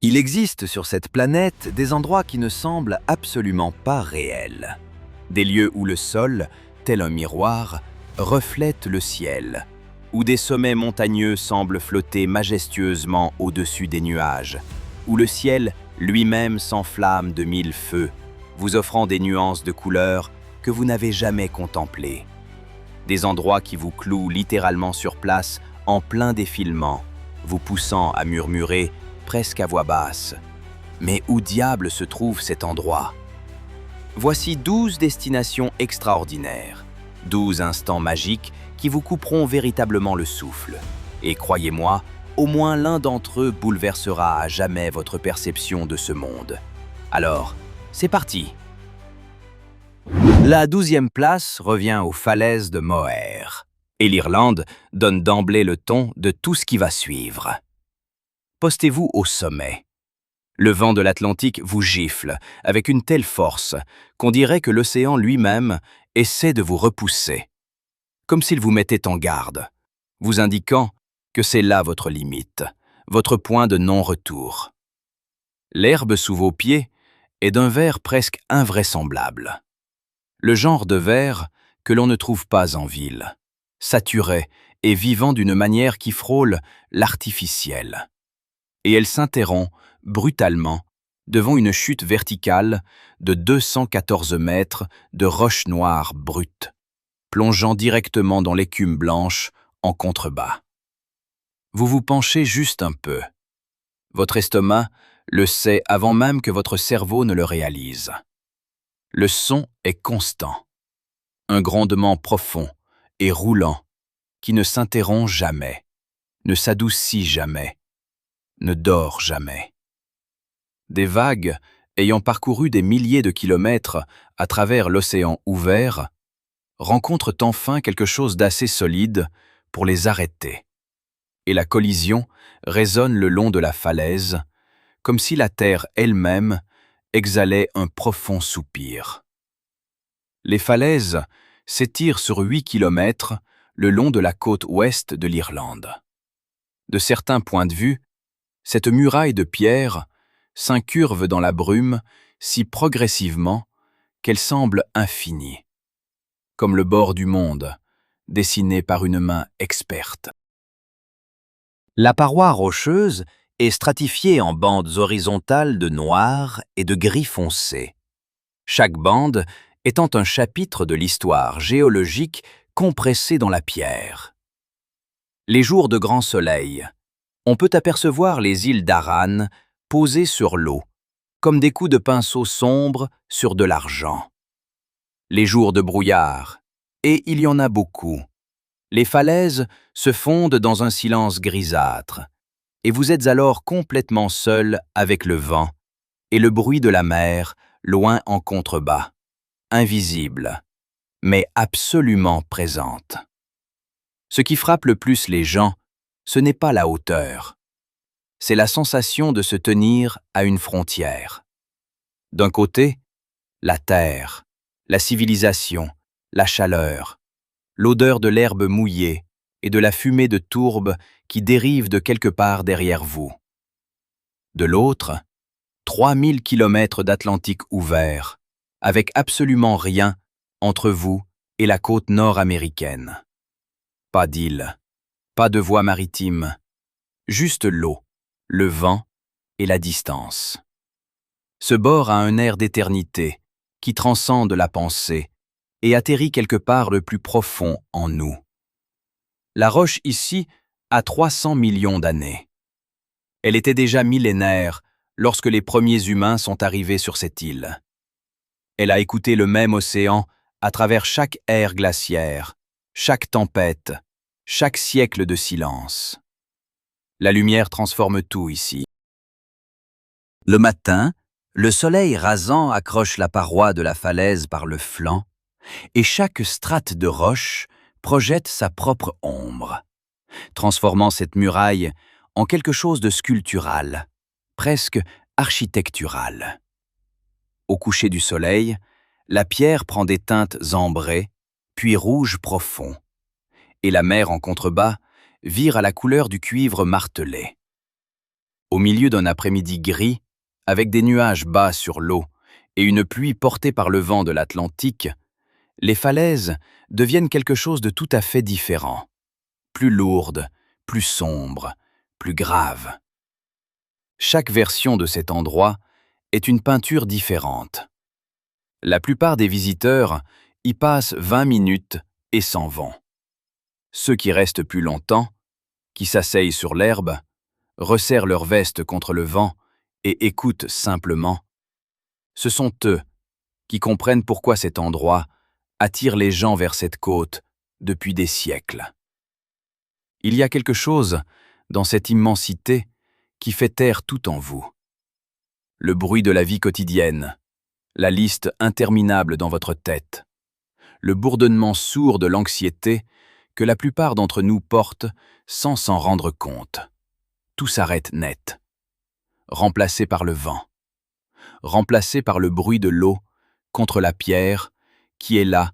Il existe sur cette planète des endroits qui ne semblent absolument pas réels. Des lieux où le sol, tel un miroir, reflète le ciel, où des sommets montagneux semblent flotter majestueusement au-dessus des nuages, où le ciel lui-même s'enflamme de mille feux, vous offrant des nuances de couleurs que vous n'avez jamais contemplées. Des endroits qui vous clouent littéralement sur place en plein défilement, vous poussant à murmurer presque à voix basse. Mais où diable se trouve cet endroit? Voici 12 destinations extraordinaires, 12 instants magiques qui vous couperont véritablement le souffle. Et croyez-moi, au moins l'un d'entre eux bouleversera à jamais votre perception de ce monde. Alors, c'est parti! La 12e place revient aux falaises de Moher. Et l'Irlande donne d'emblée le ton de tout ce qui va suivre. Postez-vous au sommet. Le vent de l'Atlantique vous gifle avec une telle force qu'on dirait que l'océan lui-même essaie de vous repousser, comme s'il vous mettait en garde, vous indiquant que c'est là votre limite, votre point de non-retour. L'herbe sous vos pieds est d'un vert presque invraisemblable. Le genre de vert que l'on ne trouve pas en ville, saturé et vivant d'une manière qui frôle l'artificiel. Et elle s'interrompt brutalement devant une chute verticale de 214 mètres de roches noires brutes, plongeant directement dans l'écume blanche en contrebas. Vous vous penchez juste un peu. Votre estomac le sait avant même que votre cerveau ne le réalise. Le son est constant, un grondement profond et roulant qui ne s'interrompt jamais, ne s'adoucit jamais, ne dort jamais. Des vagues, ayant parcouru des milliers de kilomètres à travers l'océan ouvert, rencontrent enfin quelque chose d'assez solide pour les arrêter. Et la collision résonne le long de la falaise, comme si la terre elle-même exhalait un profond soupir. Les falaises s'étirent sur 8 kilomètres le long de la côte ouest de l'Irlande. De certains points de vue, cette muraille de pierre s'incurve dans la brume si progressivement qu'elle semble infinie, comme le bord du monde, dessiné par une main experte. La paroi rocheuse est stratifiée en bandes horizontales de noir et de gris foncé, chaque bande étant un chapitre de l'histoire géologique compressé dans la pierre. Les jours de grand soleil, on peut apercevoir les îles d'Arran posées sur l'eau, comme des coups de pinceau sombres sur de l'argent. Les jours de brouillard, et il y en a beaucoup. Les falaises se fondent dans un silence grisâtre, et vous êtes alors complètement seul avec le vent et le bruit de la mer loin en contrebas, invisible, mais absolument présente. Ce qui frappe le plus les gens, ce n'est pas la hauteur. C'est la sensation de se tenir à une frontière. D'un côté, la terre, la civilisation, la chaleur, l'odeur de l'herbe mouillée et de la fumée de tourbe qui dérive de quelque part derrière vous. De l'autre, 3000 kilomètres d'Atlantique ouvert, avec absolument rien entre vous et la côte nord-américaine. Pas d'île, pas de voie maritime, juste l'eau, le vent et la distance. Ce bord a un air d'éternité qui transcende la pensée et atterrit quelque part le plus profond en nous. La roche ici a 300 millions d'années. Elle était déjà millénaire lorsque les premiers humains sont arrivés sur cette île. Elle a écouté le même océan à travers chaque ère glaciaire, chaque tempête, chaque siècle de silence. La lumière transforme tout ici. Le matin, le soleil rasant accroche la paroi de la falaise par le flanc, et chaque strate de roche projette sa propre ombre, transformant cette muraille en quelque chose de sculptural, presque architectural. Au coucher du soleil, la pierre prend des teintes ambrées, puis rouge profond, et la mer en contrebas vire à la couleur du cuivre martelé. Au milieu d'un après-midi gris, avec des nuages bas sur l'eau et une pluie portée par le vent de l'Atlantique, les falaises deviennent quelque chose de tout à fait différent, plus lourdes, plus sombres, plus graves. Chaque version de cet endroit est une peinture différente. La plupart des visiteurs y passent 20 minutes et s'en vont. Ceux qui restent plus longtemps, qui s'asseyent sur l'herbe, resserrent leurs vestes contre le vent et écoutent simplement, ce sont eux qui comprennent pourquoi cet endroit attire les gens vers cette côte depuis des siècles. Il y a quelque chose dans cette immensité qui fait taire tout en vous. Le bruit de la vie quotidienne, la liste interminable dans votre tête, le bourdonnement sourd de l'anxiété que la plupart d'entre nous portent sans s'en rendre compte. Tout s'arrête net, remplacé par le vent, remplacé par le bruit de l'eau contre la pierre qui est là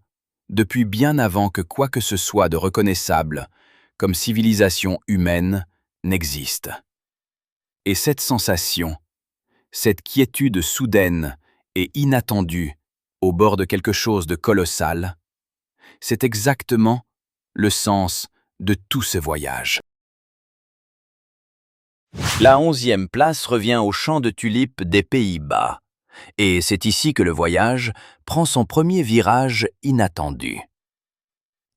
depuis bien avant que quoi que ce soit de reconnaissable comme civilisation humaine n'existe. Et cette sensation, cette quiétude soudaine et inattendue au bord de quelque chose de colossal, c'est exactement le sens de tout ce voyage. La 11e place revient au champ de tulipes des Pays-Bas, et c'est ici que le voyage prend son premier virage inattendu.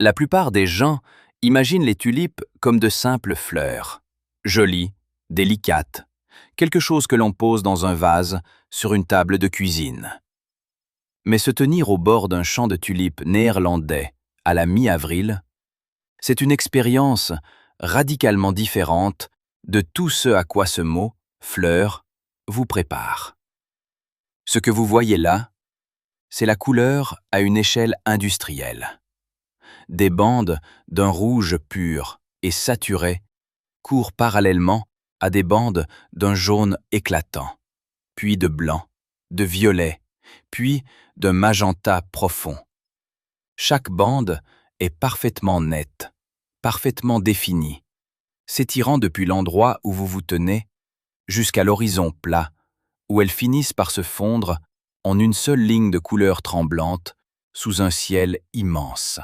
La plupart des gens imaginent les tulipes comme de simples fleurs, jolies, délicates, quelque chose que l'on pose dans un vase sur une table de cuisine. Mais se tenir au bord d'un champ de tulipes néerlandais à la mi-avril, c'est une expérience radicalement différente de tout ce à quoi ce mot, fleur, vous prépare. Ce que vous voyez là, c'est la couleur à une échelle industrielle. Des bandes d'un rouge pur et saturé courent parallèlement à des bandes d'un jaune éclatant, puis de blanc, de violet, puis d'un magenta profond. Chaque bande est parfaitement nette, parfaitement définie, s'étirant depuis l'endroit où vous vous tenez jusqu'à l'horizon plat, où elles finissent par se fondre en une seule ligne de couleur tremblante sous un ciel immense.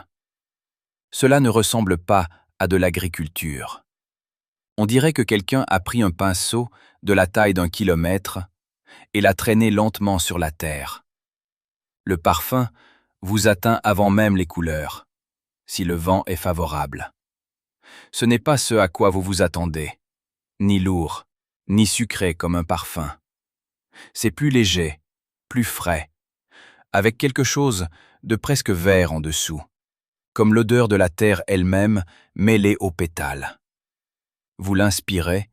Cela ne ressemble pas à de l'agriculture. On dirait que quelqu'un a pris un pinceau de la taille d'1 kilomètre et l'a traîné lentement sur la terre. Le parfum vous atteint avant même les couleurs, si le vent est favorable. Ce n'est pas ce à quoi vous vous attendez, ni lourd, ni sucré comme un parfum. C'est plus léger, plus frais, avec quelque chose de presque vert en dessous, comme l'odeur de la terre elle-même mêlée aux pétales. Vous l'inspirez,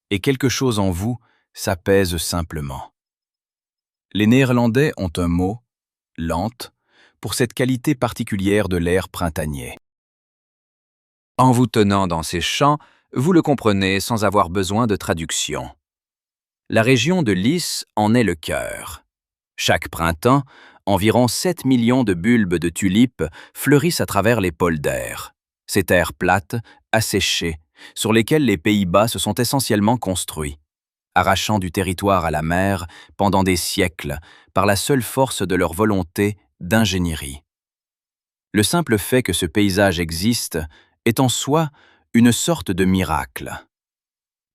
et quelque chose en vous s'apaise simplement. Les Néerlandais ont un mot, lente, pour cette qualité particulière de l'air printanier. En vous tenant dans ces champs, vous le comprenez sans avoir besoin de traduction. La région de Lys en est le cœur. Chaque printemps, environ 7 millions de bulbes de tulipes fleurissent à travers les polders, ces terres plates, asséchées, sur lesquelles les Pays-Bas se sont essentiellement construits, arrachant du territoire à la mer pendant des siècles par la seule force de leur volonté d'ingénierie. Le simple fait que ce paysage existe est en soi une sorte de miracle.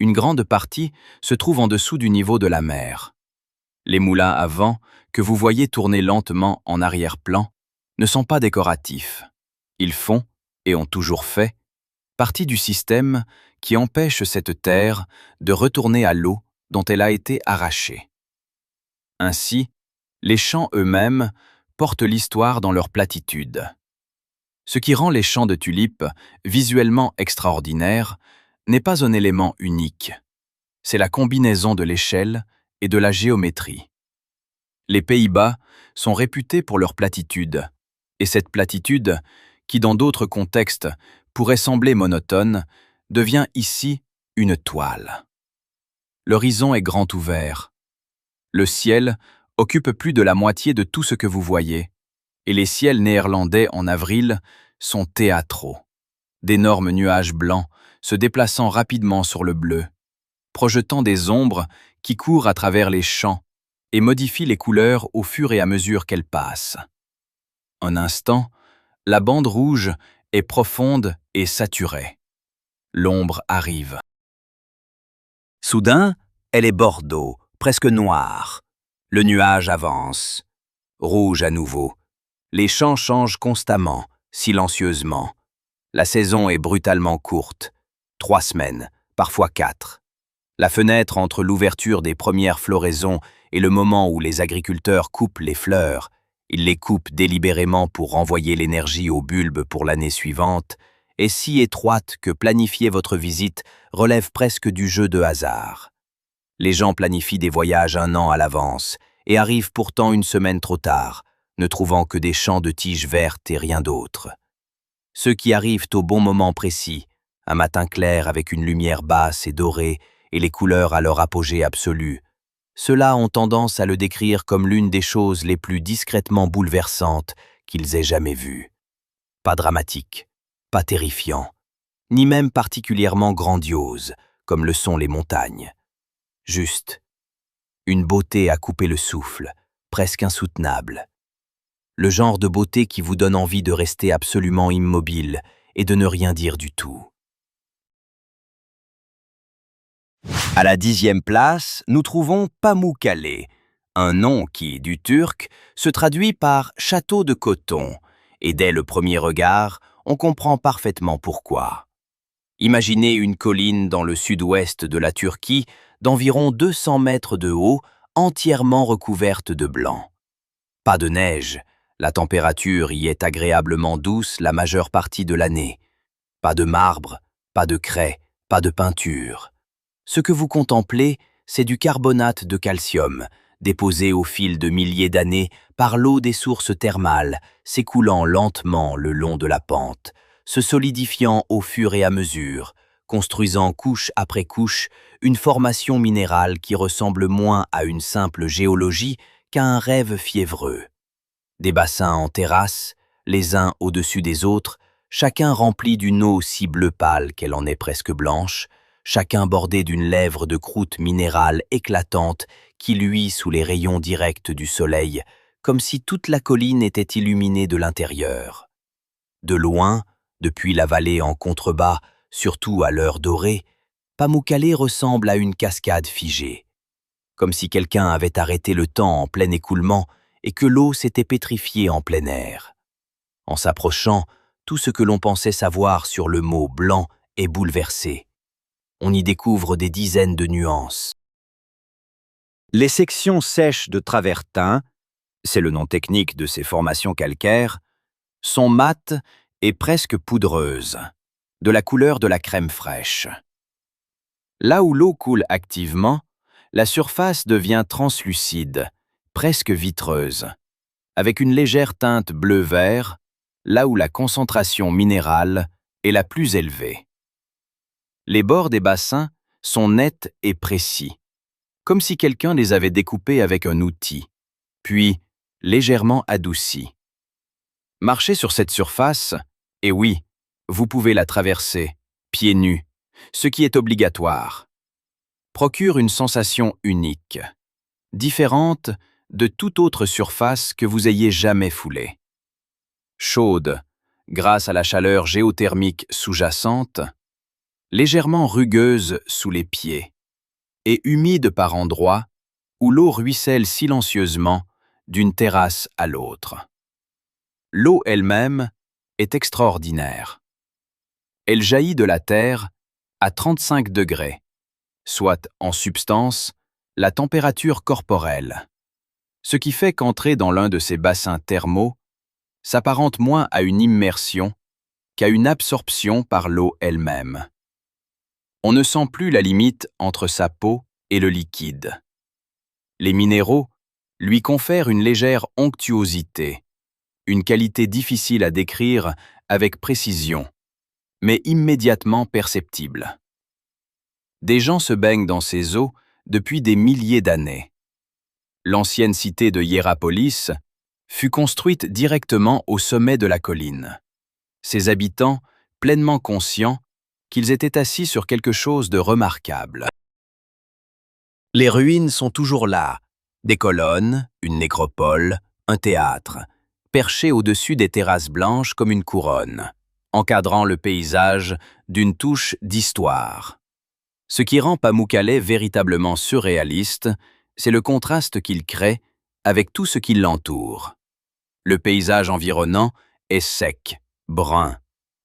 Une grande partie se trouve en dessous du niveau de la mer. Les moulins à vent, que vous voyez tourner lentement en arrière-plan, ne sont pas décoratifs. Ils font, et ont toujours fait, partie du système qui empêche cette terre de retourner à l'eau dont elle a été arrachée. Ainsi, les champs eux-mêmes portent l'histoire dans leur platitude. Ce qui rend les champs de tulipes visuellement extraordinaires n'est pas un élément unique. C'est la combinaison de l'échelle et de la géométrie. Les Pays-Bas sont réputés pour leur platitude, et cette platitude, qui dans d'autres contextes pourrait sembler monotone, devient ici une toile. L'horizon est grand ouvert. Le ciel occupe plus de la moitié de tout ce que vous voyez, et les ciels néerlandais en avril sont théâtraux. D'énormes nuages blancs se déplaçant rapidement sur le bleu, projetant des ombres qui courent à travers les champs et modifient les couleurs au fur et à mesure qu'elles passent. Un instant, la bande rouge est profonde et saturée. L'ombre arrive. Soudain, elle est bordeaux, presque noire. Le nuage avance. Rouge à nouveau. Les champs changent constamment, silencieusement. La saison est brutalement courte. 3 semaines, parfois 4. La fenêtre entre l'ouverture des premières floraisons et le moment où les agriculteurs coupent les fleurs, ils les coupent délibérément pour renvoyer l'énergie aux bulbes pour l'année suivante, est si étroite que planifier votre visite relève presque du jeu de hasard. Les gens planifient des voyages 1 an à l'avance et arrivent pourtant 1 semaine trop tard, ne trouvant que des champs de tiges vertes et rien d'autre. Ceux qui arrivent au bon moment précis, un matin clair avec une lumière basse et dorée et les couleurs à leur apogée absolu, ceux-là ont tendance à le décrire comme l'une des choses les plus discrètement bouleversantes qu'ils aient jamais vues. Pas dramatique, pas terrifiant, ni même particulièrement grandiose, comme le sont les montagnes. Juste, une beauté à couper le souffle, presque insoutenable. Le genre de beauté qui vous donne envie de rester absolument immobile et de ne rien dire du tout. À la 10e place, nous trouvons Pamukkale, un nom qui, du turc, se traduit par « château de coton », et dès le premier regard, on comprend parfaitement pourquoi. Imaginez une colline dans le sud-ouest de la Turquie, d'environ 200 mètres de haut, entièrement recouverte de blanc. Pas de neige, la température y est agréablement douce la majeure partie de l'année. Pas de marbre, pas de craie, pas de peinture. Ce que vous contemplez, c'est du carbonate de calcium, déposé au fil de milliers d'années par l'eau des sources thermales, s'écoulant lentement le long de la pente, se solidifiant au fur et à mesure, construisant couche après couche une formation minérale qui ressemble moins à une simple géologie qu'à un rêve fiévreux. Des bassins en terrasse, les uns au-dessus des autres, chacun rempli d'une eau si bleu pâle qu'elle en est presque blanche, chacun bordé d'une lèvre de croûte minérale éclatante qui luit sous les rayons directs du soleil, comme si toute la colline était illuminée de l'intérieur. De loin, depuis la vallée en contrebas, surtout à l'heure dorée, Pamukkale ressemble à une cascade figée. Comme si quelqu'un avait arrêté le temps en plein écoulement et que l'eau s'était pétrifiée en plein air. En s'approchant, tout ce que l'on pensait savoir sur le mot blanc est bouleversé. On y découvre des dizaines de nuances. Les sections sèches de travertin, c'est le nom technique de ces formations calcaires, sont mates et presque poudreuses, de la couleur de la crème fraîche. Là où l'eau coule activement, la surface devient translucide, presque vitreuse, avec une légère teinte bleu-vert, là où la concentration minérale est la plus élevée. Les bords des bassins sont nets et précis, comme si quelqu'un les avait découpés avec un outil, puis légèrement adoucis. Marchez sur cette surface, et oui, vous pouvez la traverser, pieds nus, ce qui est obligatoire. Procure une sensation unique, différente de toute autre surface que vous ayez jamais foulée. Chaude, grâce à la chaleur géothermique sous-jacente, légèrement rugueuse sous les pieds, et humide par endroits où l'eau ruisselle silencieusement d'une terrasse à l'autre. L'eau elle-même est extraordinaire. Elle jaillit de la terre à 35 degrés, soit en substance la température corporelle, ce qui fait qu'entrer dans l'un de ces bassins thermaux s'apparente moins à une immersion qu'à une absorption par l'eau elle-même. On ne sent plus la limite entre sa peau et le liquide. Les minéraux lui confèrent une légère onctuosité, une qualité difficile à décrire avec précision, mais immédiatement perceptible. Des gens se baignent dans ces eaux depuis des milliers d'années. L'ancienne cité de Hiérapolis fut construite directement au sommet de la colline. Ses habitants, pleinement conscients qu'ils étaient assis sur quelque chose de remarquable. Les ruines sont toujours là, des colonnes, une nécropole, un théâtre, perchés au-dessus des terrasses blanches comme une couronne, encadrant le paysage d'une touche d'histoire. Ce qui rend Pamukkale véritablement surréaliste, c'est le contraste qu'il crée avec tout ce qui l'entoure. Le paysage environnant est sec, brun,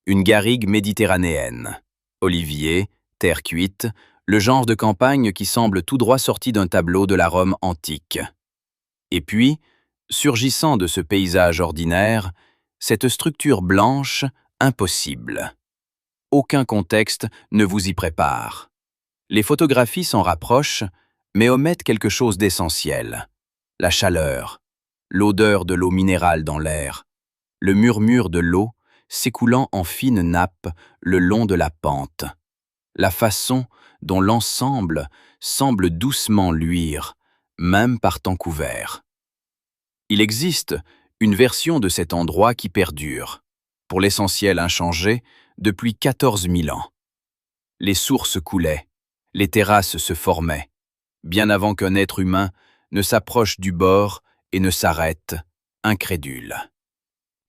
une garrigue méditerranéenne, oliviers, terre cuite, le genre de campagne qui semble tout droit sorti d'un tableau de la Rome antique. Et puis, surgissant de ce paysage ordinaire, cette structure blanche impossible. Aucun contexte ne vous y prépare. Les photographies s'en rapprochent, mais omettent quelque chose d'essentiel. La chaleur, l'odeur de l'eau minérale dans l'air, le murmure de l'eau s'écoulant en fines nappes le long de la pente, la façon dont l'ensemble semble doucement luire, même par temps couvert. Il existe une version de cet endroit qui perdure, pour l'essentiel inchangé, depuis 14 000 ans. Les sources coulaient, les terrasses se formaient, bien avant qu'un être humain ne s'approche du bord et ne s'arrête, incrédule.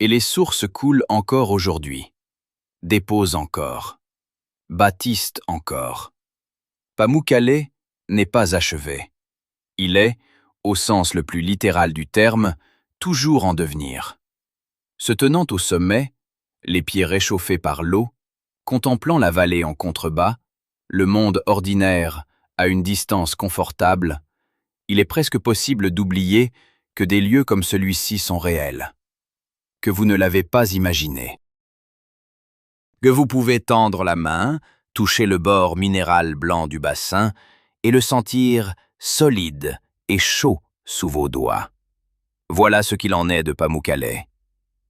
Et les sources coulent encore aujourd'hui, déposent encore, bâtissent encore. Pamukkale n'est pas achevé. Il est, au sens le plus littéral du terme, toujours en devenir. Se tenant au sommet, les pieds réchauffés par l'eau, contemplant la vallée en contrebas, le monde ordinaire à une distance confortable, il est presque possible d'oublier que des lieux comme celui-ci sont réels, que vous ne l'avez pas imaginé. Que vous pouvez tendre la main, toucher le bord minéral blanc du bassin et le sentir solide et chaud sous vos doigts. Voilà ce qu'il en est de Pamukkale.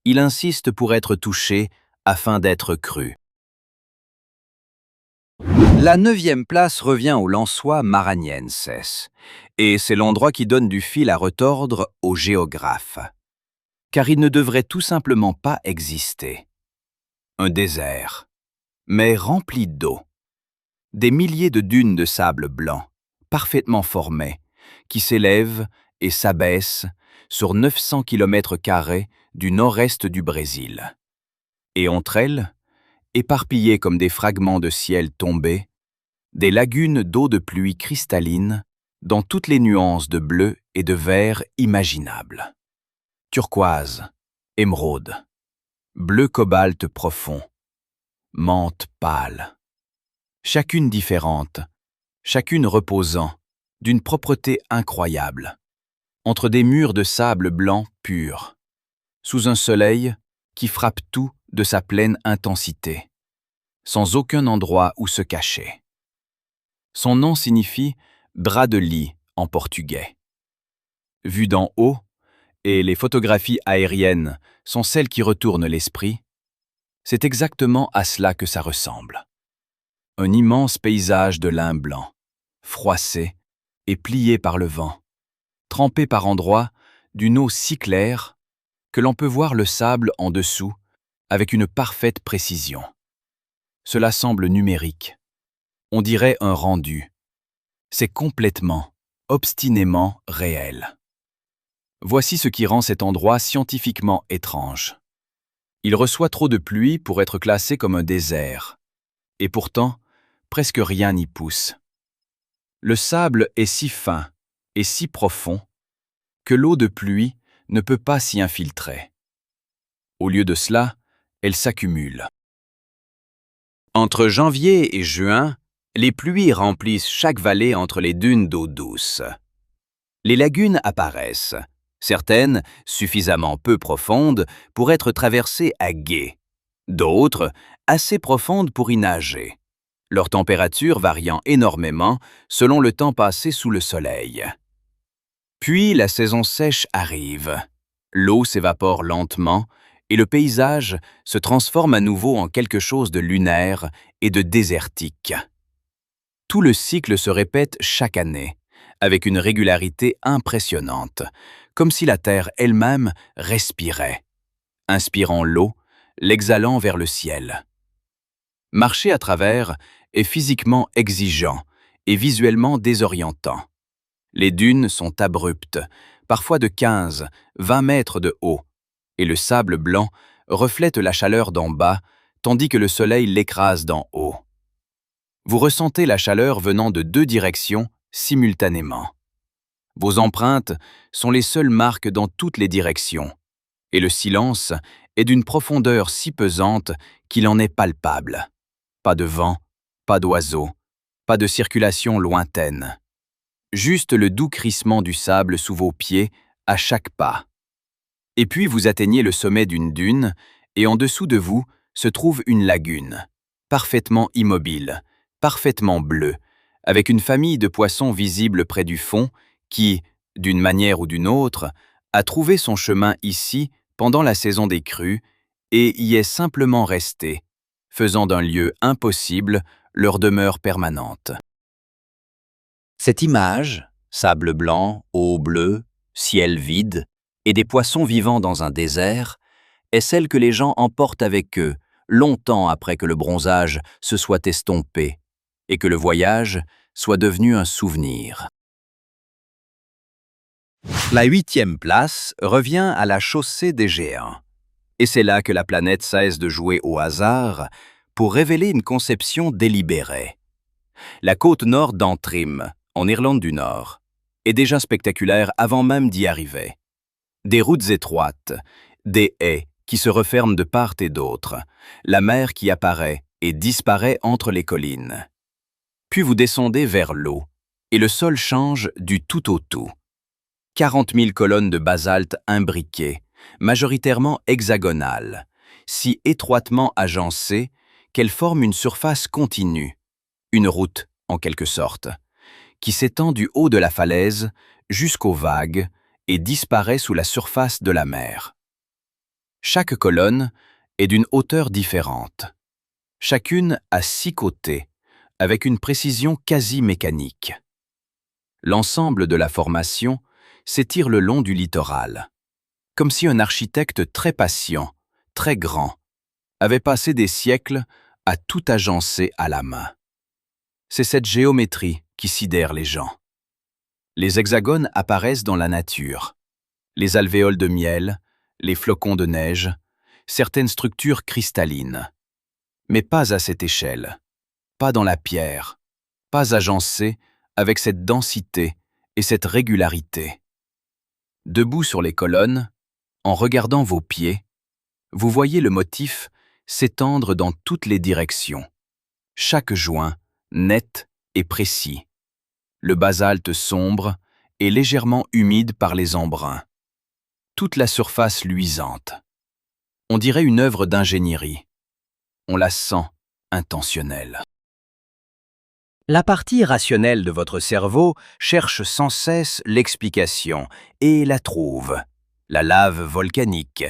Il insiste pour être touché afin d'être cru. La 9e place revient au Lensois Maranhenses, et c'est l'endroit qui donne du fil à retordre aux géographes. Car il ne devrait tout simplement pas exister. Un désert, mais rempli d'eau. Des milliers de dunes de sable blanc, parfaitement formées, qui s'élèvent et s'abaissent sur 900 km² du nord-est du Brésil. Et entre elles, éparpillées comme des fragments de ciel tombés, des lagunes d'eau de pluie cristalline dans toutes les nuances de bleu et de vert imaginables. Turquoise, émeraude, bleu cobalt profond, menthe pâle. Chacune différente, chacune reposant, d'une propreté incroyable, entre des murs de sable blanc pur, sous un soleil qui frappe tout de sa pleine intensité, sans aucun endroit où se cacher. Son nom signifie « bras de lit » en portugais. Vu d'en haut, et les photographies aériennes sont celles qui retournent l'esprit, c'est exactement à cela que ça ressemble. Un immense paysage de lin blanc, froissé et plié par le vent, trempé par endroits d'une eau si claire que l'on peut voir le sable en dessous avec une parfaite précision. Cela semble numérique. On dirait un rendu. C'est complètement, obstinément réel. Voici ce qui rend cet endroit scientifiquement étrange. Il reçoit trop de pluie pour être classé comme un désert. Et pourtant, presque rien n'y pousse. Le sable est si fin et si profond que l'eau de pluie ne peut pas s'y infiltrer. Au lieu de cela, elle s'accumule. Entre janvier et juin, les pluies remplissent chaque vallée entre les dunes d'eau douce. Les lagunes apparaissent, certaines suffisamment peu profondes pour être traversées à gué, d'autres assez profondes pour y nager, leur température variant énormément selon le temps passé sous le soleil. Puis la saison sèche arrive, l'eau s'évapore lentement et le paysage se transforme à nouveau en quelque chose de lunaire et de désertique. Tout le cycle se répète chaque année, avec une régularité impressionnante, comme si la Terre elle-même respirait, inspirant l'eau, l'exhalant vers le ciel. Marcher à travers est physiquement exigeant et visuellement désorientant. Les dunes sont abruptes, parfois de 15, 20 mètres de haut, et le sable blanc reflète la chaleur d'en bas, tandis que le soleil l'écrase d'en haut. Vous ressentez la chaleur venant de deux directions simultanément. Vos empreintes sont les seules marques dans toutes les directions, et le silence est d'une profondeur si pesante qu'il en est palpable. Pas de vent, pas d'oiseaux, pas de circulation lointaine. Juste le doux crissement du sable sous vos pieds à chaque pas. Et puis vous atteignez le sommet d'une dune, et en dessous de vous se trouve une lagune, parfaitement immobile, parfaitement bleue, avec une famille de poissons visibles près du fond qui, d'une manière ou d'une autre, a trouvé son chemin ici pendant la saison des crues et y est simplement resté, faisant d'un lieu impossible leur demeure permanente. Cette image, sable blanc, eau bleue, ciel vide, et des poissons vivant dans un désert, est celle que les gens emportent avec eux, longtemps après que le bronzage se soit estompé, et que le voyage soit devenu un souvenir. La 8e place revient à la chaussée des géants. Et c'est là que la planète cesse de jouer au hasard pour révéler une conception délibérée. La côte nord d'Antrim, en Irlande du Nord, est déjà spectaculaire avant même d'y arriver. Des routes étroites, des haies qui se referment de part et d'autre, la mer qui apparaît et disparaît entre les collines. Puis vous descendez vers l'eau, et le sol change du tout au tout. 40 000 colonnes de basalte imbriquées, majoritairement hexagonales, si étroitement agencées qu'elles forment une surface continue, une route en quelque sorte, qui s'étend du haut de la falaise jusqu'aux vagues et disparaît sous la surface de la mer. Chaque colonne est d'une hauteur différente. Chacune a 6 côtés, avec une précision quasi mécanique. L'ensemble de la formation s'étire le long du littoral, comme si un architecte très patient, très grand, avait passé des siècles à tout agencer à la main. C'est cette géométrie qui sidère les gens. Les hexagones apparaissent dans la nature. Les alvéoles de miel, les flocons de neige, certaines structures cristallines. Mais pas à cette échelle, pas dans la pierre, pas agencées avec cette densité et cette régularité. Debout sur les colonnes, en regardant vos pieds, vous voyez le motif s'étendre dans toutes les directions. Chaque joint, net et précis. Le basalte sombre et légèrement humide par les embruns. Toute la surface luisante. On dirait une œuvre d'ingénierie. On la sent intentionnelle. La partie rationnelle de votre cerveau cherche sans cesse l'explication et la trouve. La lave volcanique,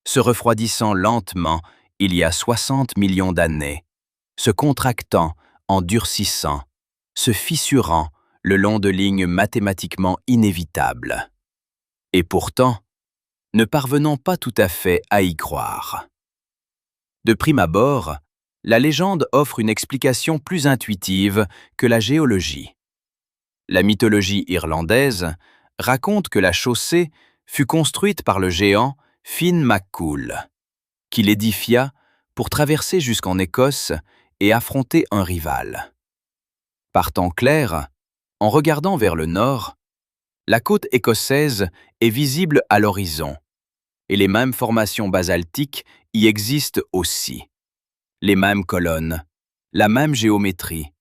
se refroidissant lentement il y a 60 millions d'années, se contractant en durcissant, se fissurant le long de lignes mathématiquement inévitables. Et pourtant, ne parvenant pas tout à fait à y croire. De prime abord, la légende offre une explication plus intuitive que la géologie. La mythologie irlandaise raconte que la chaussée fut construite par le géant Finn McCool, qui l'édifia pour traverser jusqu'en Écosse et affronter un rival. Par temps clair, en regardant vers le nord, la côte écossaise est visible à l'horizon, et les mêmes formations basaltiques y existent aussi. Les mêmes colonnes, la même géométrie,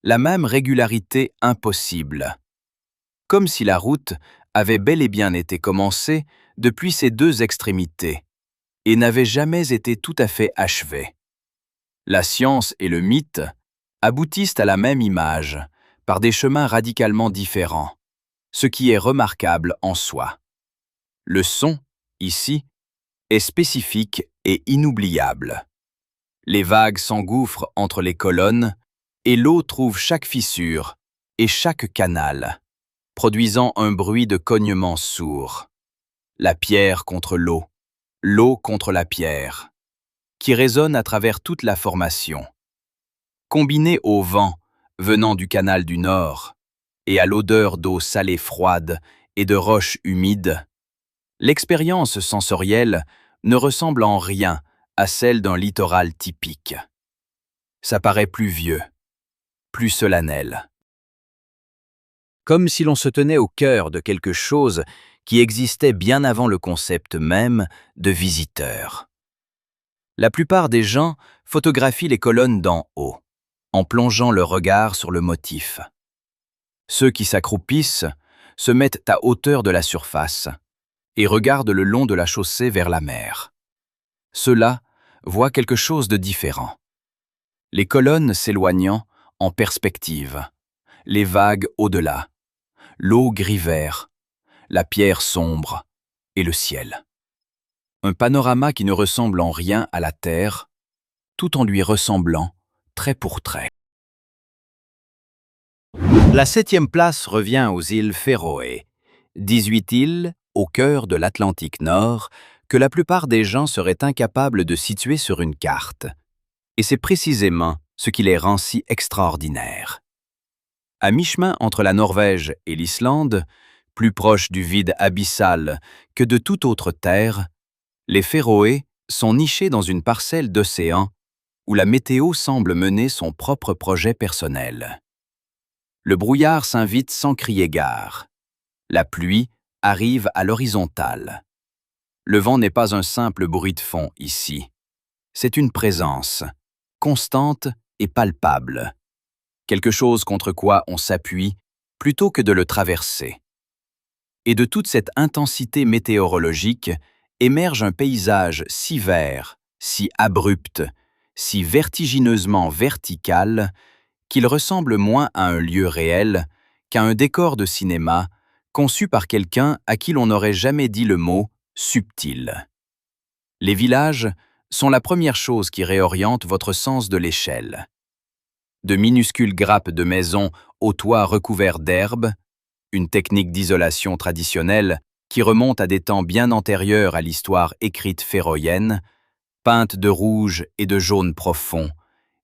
la même régularité impossible. Comme si la route avait bel et bien été commencée depuis ces deux extrémités et n'avait jamais été tout à fait achevée. La science et le mythe aboutissent à la même image, par des chemins radicalement différents, ce qui est remarquable en soi. Le son, ici, est spécifique et inoubliable. Les vagues s'engouffrent entre les colonnes et l'eau trouve chaque fissure et chaque canal, produisant un bruit de cognement sourd. La pierre contre l'eau contre la pierre, qui résonne à travers toute la formation. Combiné au vent venant du canal du Nord et à l'odeur d'eau salée froide et de roches humides, l'expérience sensorielle ne ressemble en rien à celle d'un littoral typique. Ça paraît plus vieux, plus solennel. Comme si l'on se tenait au cœur de quelque chose qui existait bien avant le concept même de visiteur. La plupart des gens photographient les colonnes d'en haut, en plongeant le regard sur le motif. Ceux qui s'accroupissent se mettent à hauteur de la surface et regardent le long de la chaussée vers la mer. Ceux-là voient quelque chose de différent. Les colonnes s'éloignant en perspective, les vagues au-delà, l'eau gris-vert, la pierre sombre et le ciel. Un panorama qui ne ressemble en rien à la Terre, tout en lui ressemblant trait pour trait. La 7e place revient aux îles Féroé, 18 îles au cœur de l'Atlantique Nord que la plupart des gens seraient incapables de situer sur une carte. Et c'est précisément ce qui les rend si extraordinaires. À mi-chemin entre la Norvège et l'Islande, plus proche du vide abyssal que de toute autre terre, les Féroé sont nichés dans une parcelle d'océan où la météo semble mener son propre projet personnel. Le brouillard s'invite sans crier gare. La pluie arrive à l'horizontale. Le vent n'est pas un simple bruit de fond ici. C'est une présence, constante et palpable. Quelque chose contre quoi on s'appuie plutôt que de le traverser. Et de toute cette intensité météorologique émerge un paysage si vert, si abrupt, si vertigineusement vertical qu'il ressemble moins à un lieu réel qu'à un décor de cinéma conçu par quelqu'un à qui l'on n'aurait jamais dit le mot « subtil ». Les villages sont la première chose qui réoriente votre sens de l'échelle. De minuscules grappes de maisons aux toits recouverts d'herbe, une technique d'isolation traditionnelle qui remonte à des temps bien antérieurs à l'histoire écrite féroïenne, peintes de rouge et de jaune profond,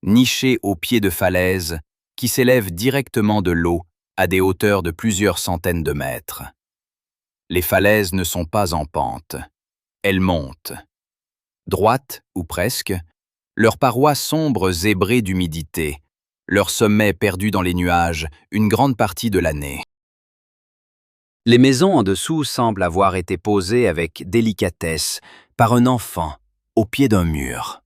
nichées au pied de falaises qui s'élèvent directement de l'eau à des hauteurs de plusieurs centaines de mètres. Les falaises ne sont pas en pente, elles montent. Droites, ou presque, leurs parois sombres zébrées d'humidité, leurs sommets perdus dans les nuages une grande partie de l'année. Les maisons en dessous semblent avoir été posées avec délicatesse par un enfant au pied d'un mur.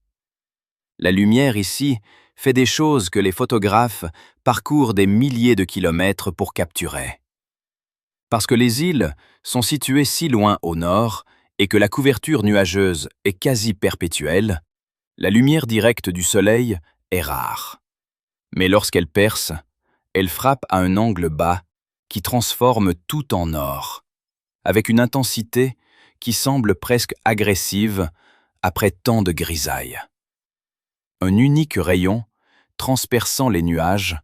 La lumière ici fait des choses que les photographes parcourent des milliers de kilomètres pour capturer. Parce que les îles sont situées si loin au nord et que la couverture nuageuse est quasi perpétuelle, la lumière directe du soleil est rare. Mais lorsqu'elle perce, elle frappe à un angle bas qui transforme tout en or, avec une intensité qui semble presque agressive après tant de grisailles. Un unique rayon transperçant les nuages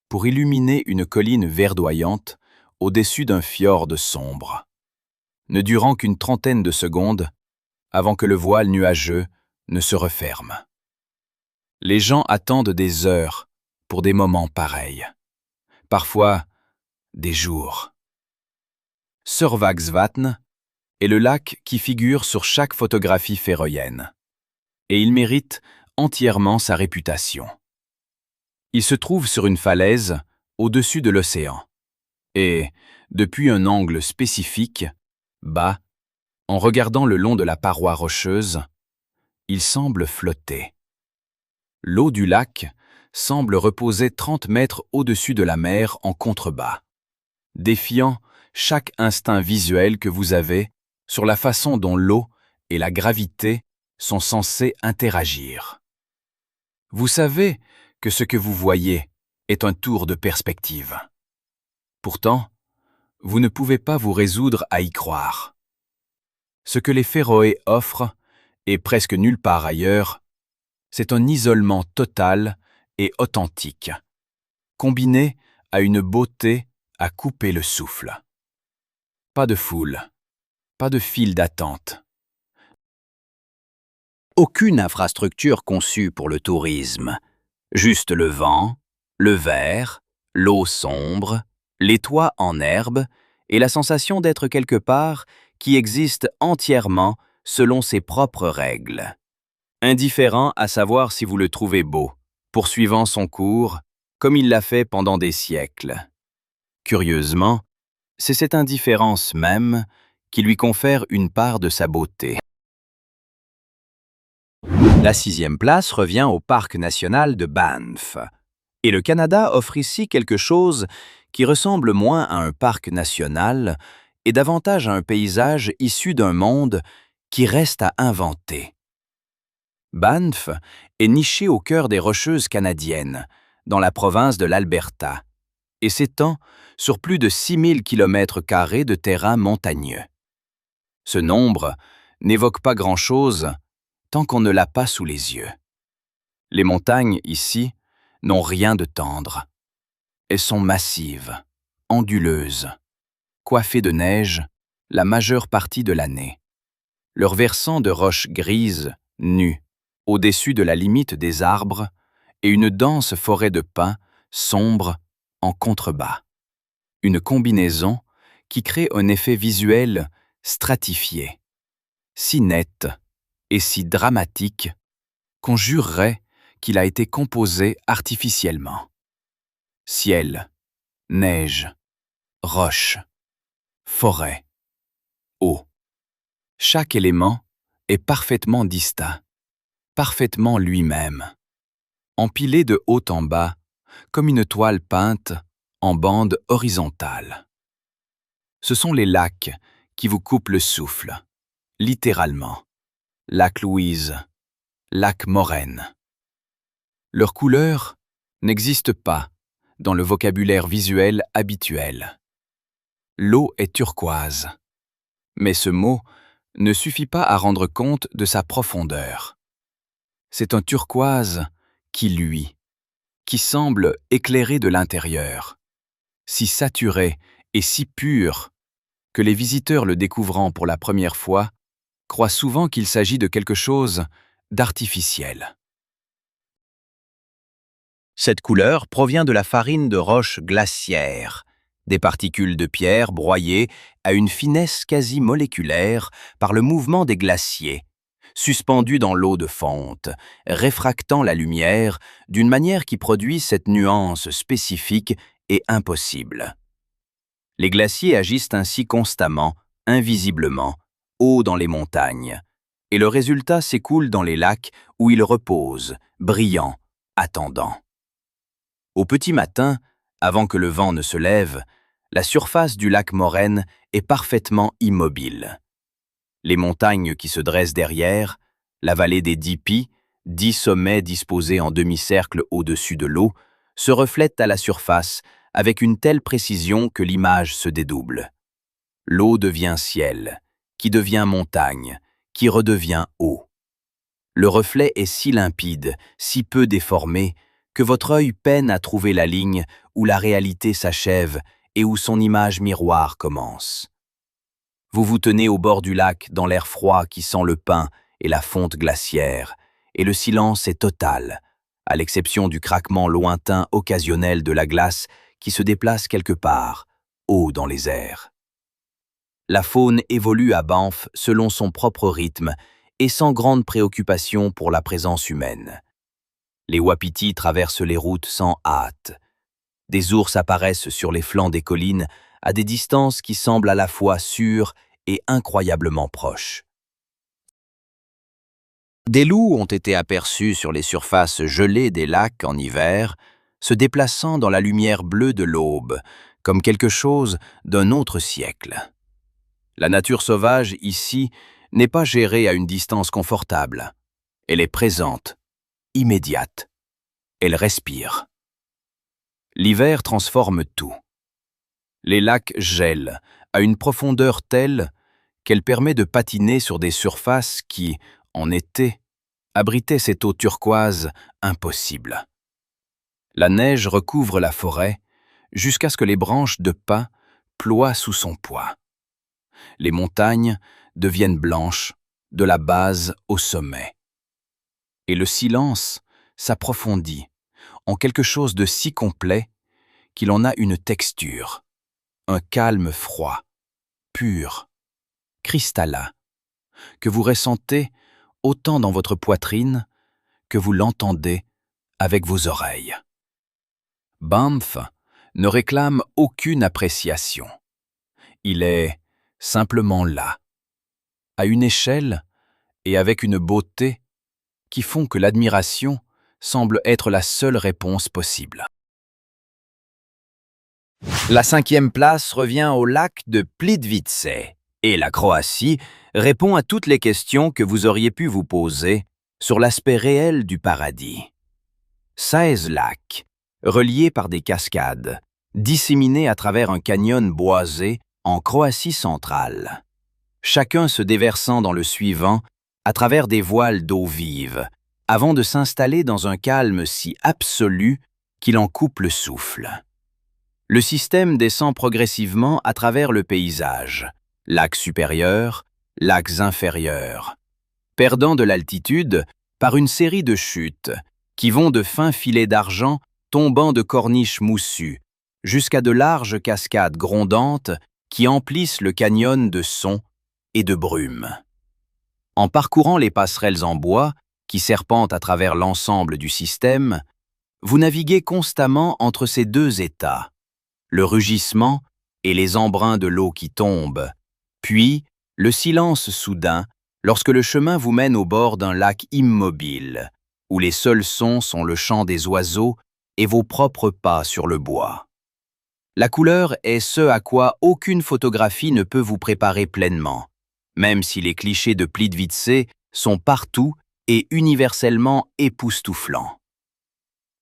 pour illuminer une colline verdoyante au-dessus d'un fjord sombre, ne durant qu'une trentaine de secondes avant que le voile nuageux ne se referme. Les gens attendent des heures pour des moments pareils, parfois des jours. Sørvágsvatn est le lac qui figure sur chaque photographie féroïenne, et il mérite entièrement sa réputation. Il se trouve sur une falaise au-dessus de l'océan, et, depuis un angle spécifique, bas, en regardant le long de la paroi rocheuse, il semble flotter. L'eau du lac semble reposer 30 mètres au-dessus de la mer en contrebas, défiant chaque instinct visuel que vous avez sur la façon dont l'eau et la gravité sont censées interagir. Vous savez que ce que vous voyez est un tour de perspective. Pourtant, vous ne pouvez pas vous résoudre à y croire. Ce que les Féroé offrent, et presque nulle part ailleurs, c'est un isolement total et authentique, combiné à une beauté à couper le souffle. Pas de foule, pas de file d'attente. Aucune infrastructure conçue pour le tourisme, juste le vent, le vert, l'eau sombre, les toits en herbe et la sensation d'être quelque part qui existe entièrement selon ses propres règles. Indifférent à savoir si vous le trouvez beau, poursuivant son cours, comme il l'a fait pendant des siècles. Curieusement, c'est cette indifférence même qui lui confère une part de sa beauté. La 6e place revient au Parc national de Banff. Et le Canada offre ici quelque chose qui ressemble moins à un parc national et davantage à un paysage issu d'un monde qui reste à inventer. Banff est niché au cœur des Rocheuses canadiennes, dans la province de l'Alberta, et s'étend sur plus de 6000 km² de terrain montagneux. Ce nombre n'évoque pas grand-chose tant qu'on ne l'a pas sous les yeux. Les montagnes, ici, n'ont rien de tendre. Elles sont massives, onduleuses, coiffées de neige la majeure partie de l'année. Leurs versants de roches grises, nues, au-dessus de la limite des arbres, et une dense forêt de pins, sombre, en contrebas. Une combinaison qui crée un effet visuel stratifié, si net et si dramatique qu'on jurerait qu'il a été composé artificiellement. Ciel, neige, roche, forêt, eau. Chaque élément est parfaitement distinct, parfaitement lui-même, empilé de haut en bas, comme une toile peinte en bande horizontale. Ce sont les lacs qui vous coupent le souffle, littéralement. Lac Louise, lac Moraine. Leur couleur n'existe pas dans le vocabulaire visuel habituel. L'eau est turquoise, mais ce mot ne suffit pas à rendre compte de sa profondeur. C'est un turquoise qui luit, qui semble éclairé de l'intérieur, si saturé et si pur que les visiteurs le découvrant pour la première fois croient souvent qu'il s'agit de quelque chose d'artificiel. Cette couleur provient de la farine de roches glaciaires, des particules de pierre broyées à une finesse quasi moléculaire par le mouvement des glaciers, suspendues dans l'eau de fonte, réfractant la lumière d'une manière qui produit cette nuance spécifique et impossible. Les glaciers agissent ainsi constamment, invisiblement, haut dans les montagnes, et le résultat s'écoule dans les lacs où ils reposent, brillants, attendant. Au petit matin, avant que le vent ne se lève, la surface du lac Moraine est parfaitement immobile. Les montagnes qui se dressent derrière, la vallée des 10 Pies, 10 sommets disposés en demi-cercle au-dessus de l'eau, se reflètent à la surface avec une telle précision que l'image se dédouble. L'eau devient ciel, qui devient montagne, qui redevient eau. Le reflet est si limpide, si peu déformé, que votre œil peine à trouver la ligne où la réalité s'achève et où son image miroir commence. Vous vous tenez au bord du lac dans l'air froid qui sent le pin et la fonte glaciaire, et le silence est total, à l'exception du craquement lointain occasionnel de la glace qui se déplace quelque part, haut dans les airs. La faune évolue à Banff selon son propre rythme et sans grande préoccupation pour la présence humaine. Les wapitis traversent les routes sans hâte. Des ours apparaissent sur les flancs des collines à des distances qui semblent à la fois sûres et incroyablement proches. Des loups ont été aperçus sur les surfaces gelées des lacs en hiver, se déplaçant dans la lumière bleue de l'aube, comme quelque chose d'un autre siècle. La nature sauvage, ici, n'est pas gérée à une distance confortable. Elle est présente, immédiate. Elle respire. L'hiver transforme tout. Les lacs gèlent à une profondeur telle qu'elle permet de patiner sur des surfaces qui, en été, abritaient cette eau turquoise impossible. La neige recouvre la forêt jusqu'à ce que les branches de pin ploient sous son poids. Les montagnes deviennent blanches de la base au sommet. Et le silence s'approfondit en quelque chose de si complet qu'il en a une texture, un calme froid, pur, cristallin, que vous ressentez autant dans votre poitrine que vous l'entendez avec vos oreilles. Banff ne réclame aucune appréciation. Il est simplement là, à une échelle et avec une beauté qui font que l'admiration semble être la seule réponse possible. La 5e place revient au lac de Plitvice, et la Croatie répond à toutes les questions que vous auriez pu vous poser sur l'aspect réel du paradis. 16 lacs, reliés par des cascades, disséminés à travers un canyon boisé en Croatie centrale. Chacun se déversant dans le suivant à travers des voiles d'eau vive, avant de s'installer dans un calme si absolu qu'il en coupe le souffle. Le système descend progressivement à travers le paysage, lacs supérieurs, lacs inférieurs, perdant de l'altitude par une série de chutes qui vont de fins filets d'argent tombant de corniches moussues jusqu'à de larges cascades grondantes qui emplissent le canyon de sons et de brume. En parcourant les passerelles en bois qui serpentent à travers l'ensemble du système, vous naviguez constamment entre ces deux états, le rugissement et les embruns de l'eau qui tombe, puis le silence soudain lorsque le chemin vous mène au bord d'un lac immobile, où les seuls sons sont le chant des oiseaux et vos propres pas sur le bois. La couleur est ce à quoi aucune photographie ne peut vous préparer pleinement, même si les clichés de Plitvice sont partout et universellement époustouflants.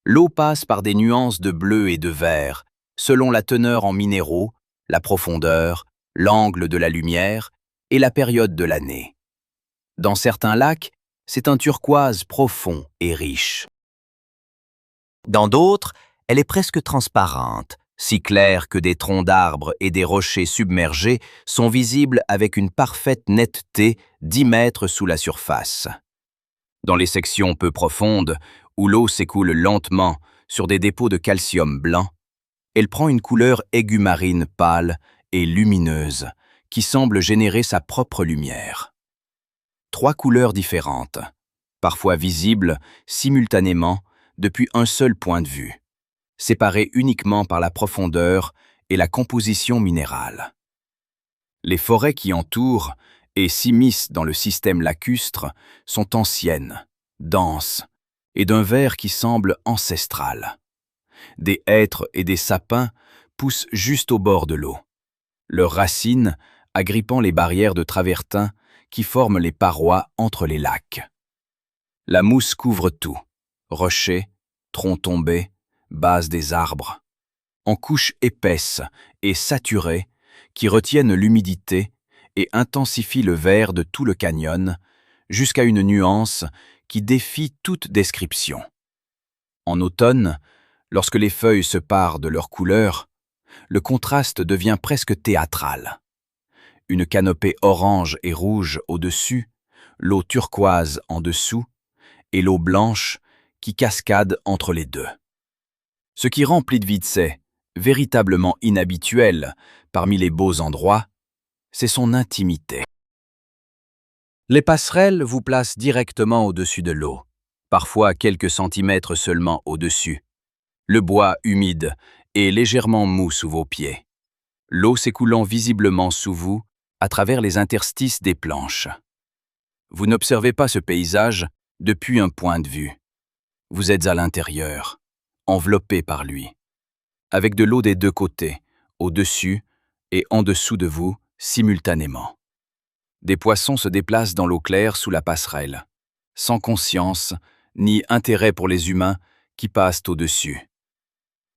L'eau passe par des nuances de bleu et de vert, selon la teneur en minéraux, la profondeur, l'angle de la lumière et la période de l'année. Dans certains lacs, c'est un turquoise profond et riche. Dans d'autres, elle est presque transparente, si claire que des troncs d'arbres et des rochers submergés sont visibles avec une parfaite netteté 10 mètres sous la surface. Dans les sections peu profondes, où l'eau s'écoule lentement sur des dépôts de calcium blanc, elle prend une couleur aiguë-marine pâle et lumineuse qui semble générer sa propre lumière. 3 couleurs différentes, parfois visibles simultanément depuis un seul point de vue, séparées uniquement par la profondeur et la composition minérale. Les forêts qui entourent et s'immiscent dans le système lacustre sont anciennes, denses et d'un vert qui semble ancestral. Des hêtres et des sapins poussent juste au bord de l'eau, leurs racines agrippant les barrières de travertin qui forment les parois entre les lacs. La mousse couvre tout, rochers, troncs tombés, bases des arbres, en couches épaisses et saturées qui retiennent l'humidité et intensifient le vert de tout le canyon jusqu'à une nuance qui défie toute description. En automne, lorsque les feuilles se parent de leur couleur, le contraste devient presque théâtral. Une canopée orange et rouge au-dessus, l'eau turquoise en dessous, et l'eau blanche qui cascade entre les deux. Ce qui rend Plitvice véritablement inhabituel parmi les beaux endroits, c'est son intimité. Les passerelles vous placent directement au-dessus de l'eau, parfois quelques centimètres seulement au-dessus. Le bois humide et légèrement mou sous vos pieds. L'eau s'écoulant visiblement sous vous à travers les interstices des planches. Vous n'observez pas ce paysage depuis un point de vue. Vous êtes à l'intérieur, enveloppé par lui, avec de l'eau des deux côtés, au-dessus et en dessous de vous, simultanément. Des poissons se déplacent dans l'eau claire sous la passerelle, sans conscience ni intérêt pour les humains qui passent au-dessus.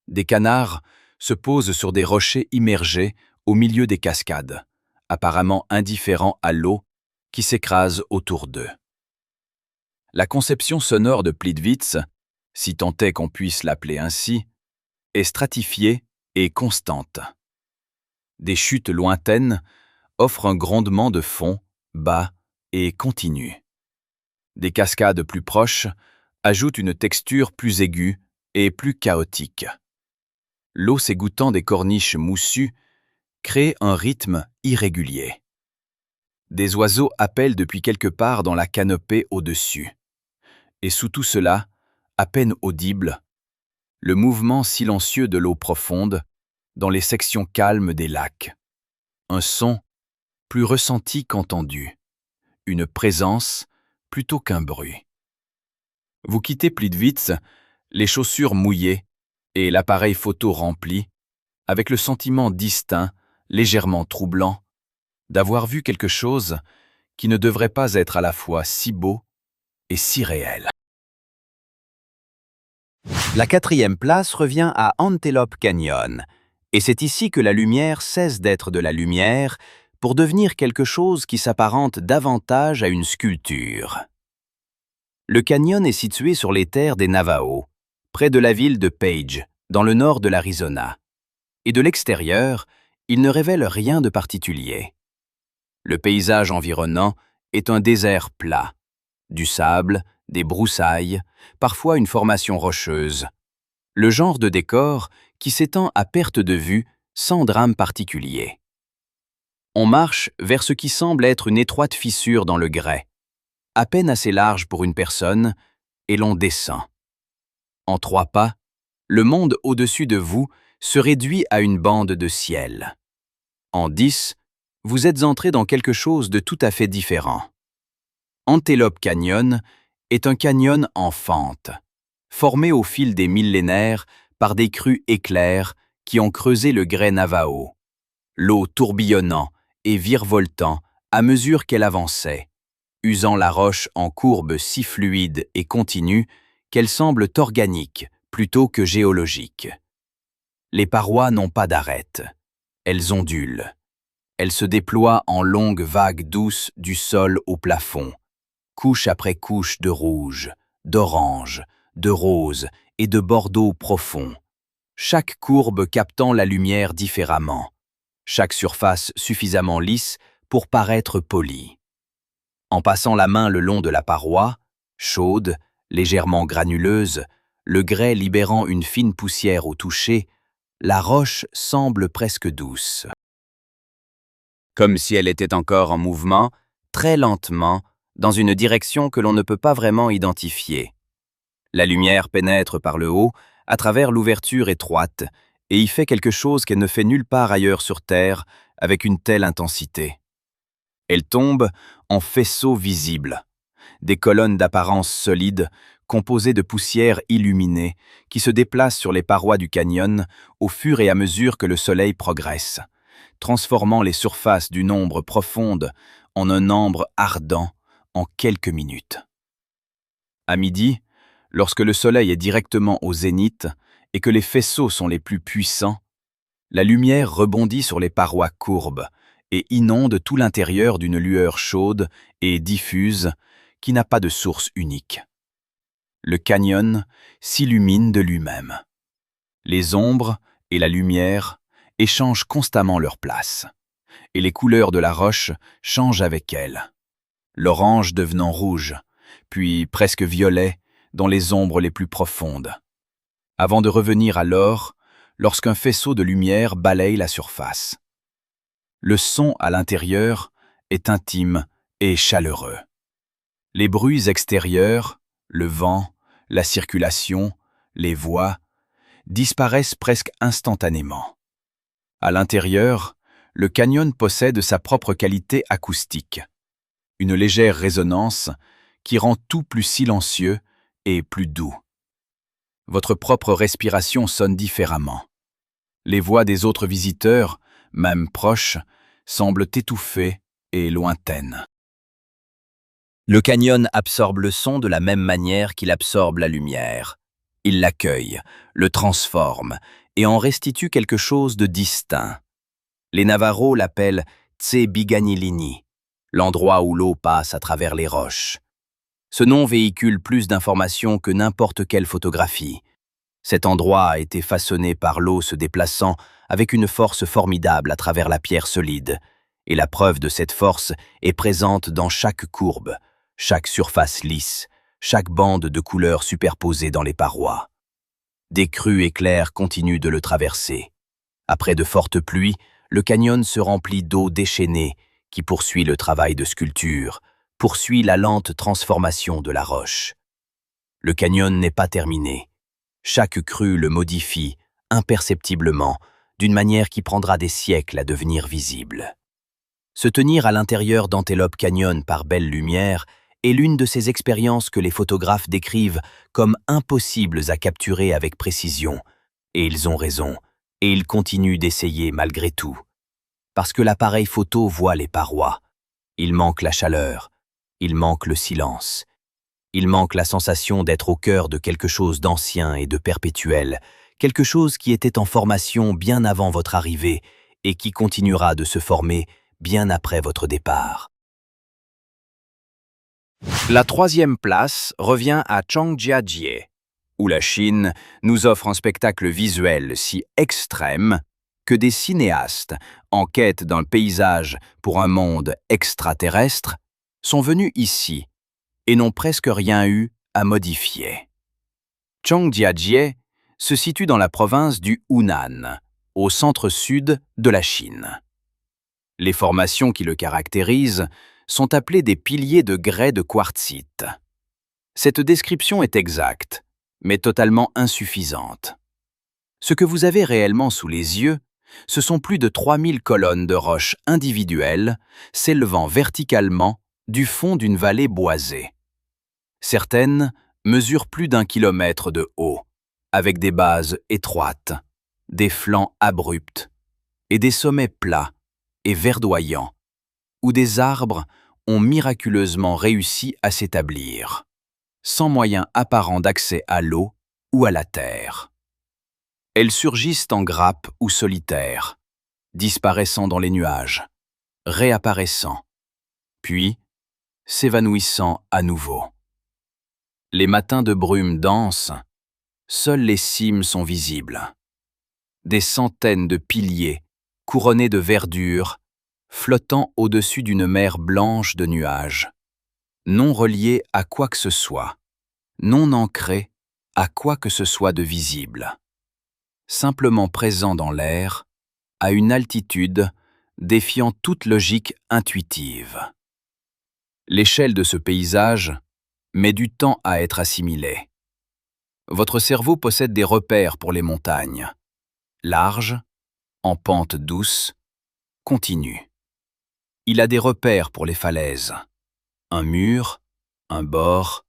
Des canards se posent sur des rochers immergés au milieu des cascades, apparemment indifférents à l'eau qui s'écrase autour d'eux. La conception sonore de Plitvice, si tant est qu'on puisse l'appeler ainsi, est stratifiée et constante. Des chutes lointaines offrent un grondement de fond, bas et continu. Des cascades plus proches ajoutent une texture plus aiguë et plus chaotique. L'eau s'égouttant des corniches moussues créent un rythme irrégulier. Des oiseaux appellent depuis quelque part dans la canopée au-dessus. Et sous tout cela, à peine audible, le mouvement silencieux de l'eau profonde dans les sections calmes des lacs. Un son plus ressenti qu'entendu, une présence plutôt qu'un bruit. Vous quittez Plitvice, les chaussures mouillées et l'appareil photo rempli, avec le sentiment distinct, légèrement troublant, d'avoir vu quelque chose qui ne devrait pas être à la fois si beau et si réel. La 4e place revient à Antelope Canyon, et c'est ici que la lumière cesse d'être de la lumière pour devenir quelque chose qui s'apparente davantage à une sculpture. Le canyon est situé sur les terres des Navajos, près de la ville de Page, dans le nord de l'Arizona. Et de l'extérieur, il ne révèle rien de particulier. Le paysage environnant est un désert plat, du sable, des broussailles, parfois une formation rocheuse. Le genre de décor qui s'étend à perte de vue sans drame particulier. On marche vers ce qui semble être une étroite fissure dans le grès, à peine assez large pour une personne, et l'on descend. En 3 pas, le monde au-dessus de vous se réduit à une bande de ciel. En 10, vous êtes entré dans quelque chose de tout à fait différent. Antelope Canyon est un canyon en fente, formé au fil des millénaires par des crues éclairs qui ont creusé le grès Navajo, l'eau tourbillonnant et virevoltant à mesure qu'elle avançait, usant la roche en courbes si fluides et continues qu'elles semblent organiques plutôt que géologiques. Les parois n'ont pas d'arête, elles ondulent. Elles se déploient en longues vagues douces du sol au plafond, couche après couche de rouge, d'orange, de rose et de bordeaux profond, chaque courbe captant la lumière différemment, chaque surface suffisamment lisse pour paraître polie. En passant la main le long de la paroi, chaude, légèrement granuleuse, le grès libérant une fine poussière au toucher, la roche semble presque douce. Comme si elle était encore en mouvement, très lentement, dans une direction que l'on ne peut pas vraiment identifier. La lumière pénètre par le haut, à travers l'ouverture étroite, et y fait quelque chose qu'elle ne fait nulle part ailleurs sur Terre avec une telle intensité. Elle tombe en faisceaux visibles, des colonnes d'apparence solide, composées de poussière illuminée, qui se déplacent sur les parois du canyon au fur et à mesure que le soleil progresse, transformant les surfaces d'une ombre profonde en un ambre ardent en quelques minutes. À midi, lorsque le soleil est directement au zénith et que les faisceaux sont les plus puissants, la lumière rebondit sur les parois courbes et inonde tout l'intérieur d'une lueur chaude et diffuse qui n'a pas de source unique. Le canyon s'illumine de lui-même. Les ombres et la lumière échangent constamment leur place, et les couleurs de la roche changent avec elle, l'orange devenant rouge, puis presque violet dans les ombres les plus profondes, avant de revenir à l'or lorsqu'un faisceau de lumière balaye la surface. Le son à l'intérieur est intime et chaleureux. Les bruits extérieurs, le vent, la circulation, les voix, disparaissent presque instantanément. À l'intérieur, le canyon possède sa propre qualité acoustique, une légère résonance qui rend tout plus silencieux et plus doux. Votre propre respiration sonne différemment. Les voix des autres visiteurs, même proches, semblent étouffées et lointaines. Le canyon absorbe le son de la même manière qu'il absorbe la lumière. Il l'accueille, le transforme et en restitue quelque chose de distinct. Les Navajos l'appellent Tsebiganilini, l'endroit où l'eau passe à travers les roches. Ce nom véhicule plus d'informations que n'importe quelle photographie. Cet endroit a été façonné par l'eau se déplaçant avec une force formidable à travers la pierre solide, et la preuve de cette force est présente dans chaque courbe, chaque surface lisse, chaque bande de couleurs superposée dans les parois. Des crues éclairs continuent de le traverser. Après de fortes pluies, le canyon se remplit d'eau déchaînée qui poursuit le travail de sculpture, poursuit la lente transformation de la roche. Le canyon n'est pas terminé. Chaque crue le modifie, imperceptiblement, d'une manière qui prendra des siècles à devenir visible. Se tenir à l'intérieur d'Antelope Canyon par belle lumière est l'une de ces expériences que les photographes décrivent comme impossibles à capturer avec précision. Et ils ont raison, et ils continuent d'essayer malgré tout. Parce que l'appareil photo voit les parois. Il manque la chaleur, il manque le silence. Il manque la sensation d'être au cœur de quelque chose d'ancien et de perpétuel, quelque chose qui était en formation bien avant votre arrivée et qui continuera de se former bien après votre départ. La troisième place revient à Zhangjiajie, où la Chine nous offre un spectacle visuel si extrême que des cinéastes, en quête d'un paysage pour un monde extraterrestre, sont venus ici et n'ont presque rien eu à modifier. Zhangjiajie se situe dans la province du Hunan, au centre-sud de la Chine. Les formations qui le caractérisent sont appelées des piliers de grès de quartzite. Cette description est exacte, mais totalement insuffisante. Ce que vous avez réellement sous les yeux, ce sont plus de 3000 colonnes de roches individuelles s'élevant verticalement du fond d'une vallée boisée. Certaines mesurent plus d'1 kilomètre de haut, avec des bases étroites, des flancs abrupts et des sommets plats et verdoyants, où des arbres ont miraculeusement réussi à s'établir, sans moyen apparent d'accès à l'eau ou à la terre. Elles surgissent en grappes ou solitaires, disparaissant dans les nuages, réapparaissant, puis s'évanouissant à nouveau. Les matins de brume dense, seules les cimes sont visibles. Des centaines de piliers, couronnés de verdure, flottant au-dessus d'une mer blanche de nuages, non reliés à quoi que ce soit, non ancrés à quoi que ce soit de visible, simplement présents dans l'air, à une altitude défiant toute logique intuitive. L'échelle de ce paysage met du temps à être assimilée. Votre cerveau possède des repères pour les montagnes, larges, en pente douce, continue. Il a des repères pour les falaises, un mur, un bord,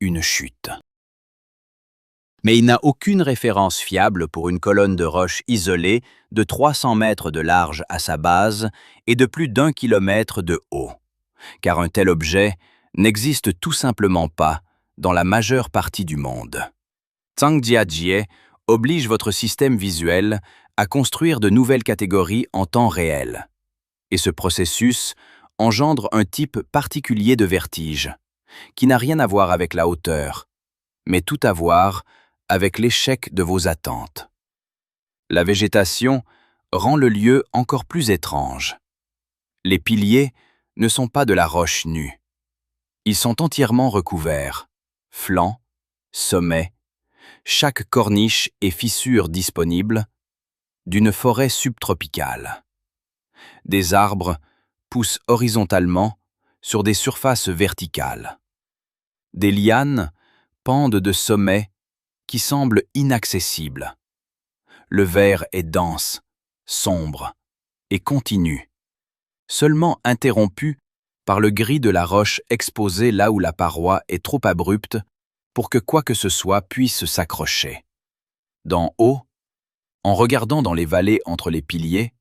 une chute. Mais il n'a aucune référence fiable pour une colonne de roche isolée de 300 mètres de large à sa base et de plus d'1 kilomètre de haut, car un tel objet n'existe tout simplement pas dans la majeure partie du monde. Zhangjiajie oblige votre système visuel à construire de nouvelles catégories en temps réel. Et ce processus engendre un type particulier de vertige, qui n'a rien à voir avec la hauteur, mais tout à voir avec l'échec de vos attentes. La végétation rend le lieu encore plus étrange. Les piliers ne sont pas de la roche nue. Ils sont entièrement recouverts, flancs, sommets, chaque corniche et fissure disponible, d'une forêt subtropicale. Des arbres poussent horizontalement sur des surfaces verticales. Des lianes pendent de sommets qui semblent inaccessibles. Le verre est dense, sombre et continu, seulement interrompu par le gris de la roche exposée là où la paroi est trop abrupte pour que quoi que ce soit puisse s'accrocher. D'en haut, en regardant dans les vallées entre les piliers,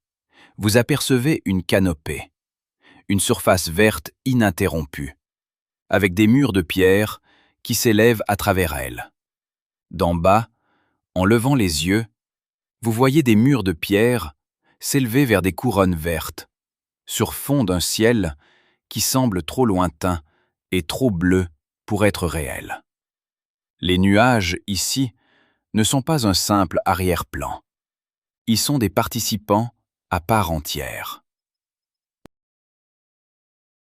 vous apercevez une canopée, une surface verte ininterrompue, avec des murs de pierre qui s'élèvent à travers elle. D'en bas, en levant les yeux, vous voyez des murs de pierre s'élever vers des couronnes vertes, sur fond d'un ciel qui semble trop lointain et trop bleu pour être réel. Les nuages, ici, ne sont pas un simple arrière-plan. Ils sont des participants à part entière.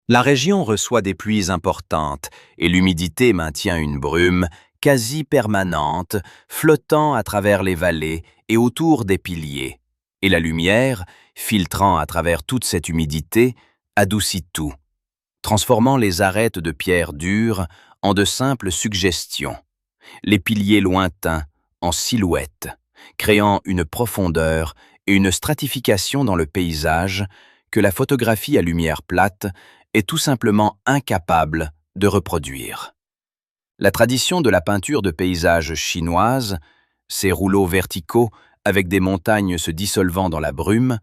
La région reçoit des pluies importantes et l'humidité maintient une brume quasi permanente, flottant à travers les vallées et autour des piliers, et la lumière, filtrant à travers toute cette humidité, adoucit tout, transformant les arêtes de pierre dure en de simples suggestions, les piliers lointains en silhouettes, créant une profondeur et une stratification dans le paysage que la photographie à lumière plate est tout simplement incapable de reproduire. La tradition de la peinture de paysage chinoise, ces rouleaux verticaux avec des montagnes se dissolvant dans la brume,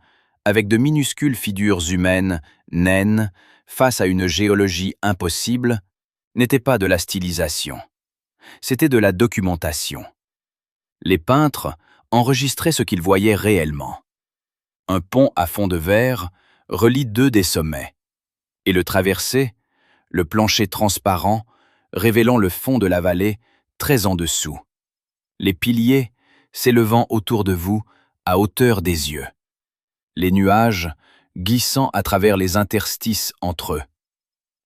avec de minuscules figures humaines, naines, face à une géologie impossible, n'était pas de la stylisation. C'était de la documentation. Les peintres enregistraient ce qu'ils voyaient réellement. Un pont à fond de verre relie deux des sommets, et le traversé, le plancher transparent, révélant le fond de la vallée très en dessous. Les piliers s'élevant autour de vous à hauteur des yeux. Les nuages, glissant à travers les interstices entre eux,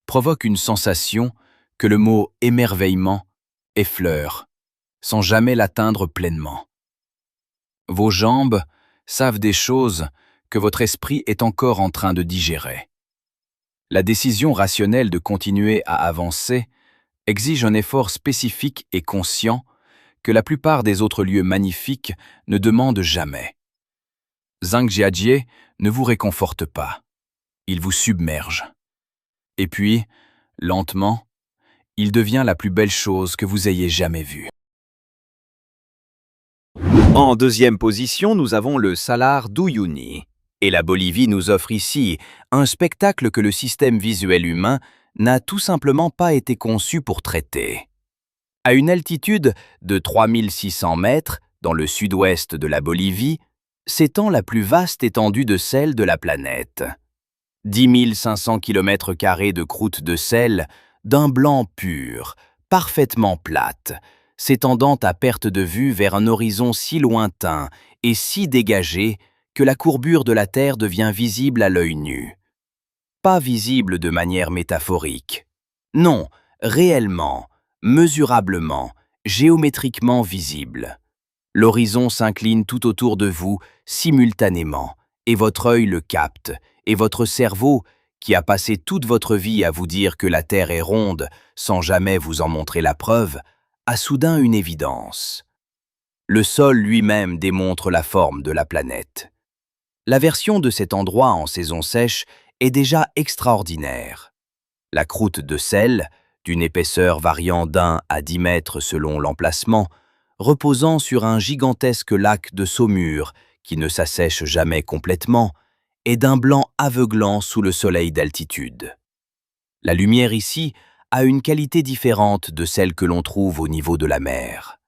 provoquent une sensation que le mot émerveillement effleure, sans jamais l'atteindre pleinement. Vos jambes savent des choses que votre esprit est encore en train de digérer. La décision rationnelle de continuer à avancer exige un effort spécifique et conscient que la plupart des autres lieux magnifiques ne demandent jamais. Zhangjiajie ne vous réconforte pas, il vous submerge. Et puis, lentement, il devient la plus belle chose que vous ayez jamais vue. En deuxième position, nous avons le Salar d'Uyuni. Et la Bolivie nous offre ici un spectacle que le système visuel humain n'a tout simplement pas été conçu pour traiter. À une altitude de 3600 mètres, dans le sud-ouest de la Bolivie, s'étend la plus vaste étendue de sel de la planète. 10 500 km² de croûte de sel, d'un blanc pur, parfaitement plate, s'étendant à perte de vue vers un horizon si lointain et si dégagé que la courbure de la Terre devient visible à l'œil nu. Pas visible de manière métaphorique. Non, réellement, mesurablement, géométriquement visible. L'horizon s'incline tout autour de vous, simultanément, et votre œil le capte, et votre cerveau, qui a passé toute votre vie à vous dire que la Terre est ronde, sans jamais vous en montrer la preuve, a soudain une évidence. Le sol lui-même démontre la forme de la planète. La version de cet endroit en saison sèche est déjà extraordinaire. La croûte de sel, d'une épaisseur variant d'1 à 10 mètres selon l'emplacement, reposant sur un gigantesque lac de saumure qui ne s'assèche jamais complètement, est d'un blanc aveuglant sous le soleil d'altitude. La lumière ici a une qualité différente de celle que l'on trouve au niveau de la mer.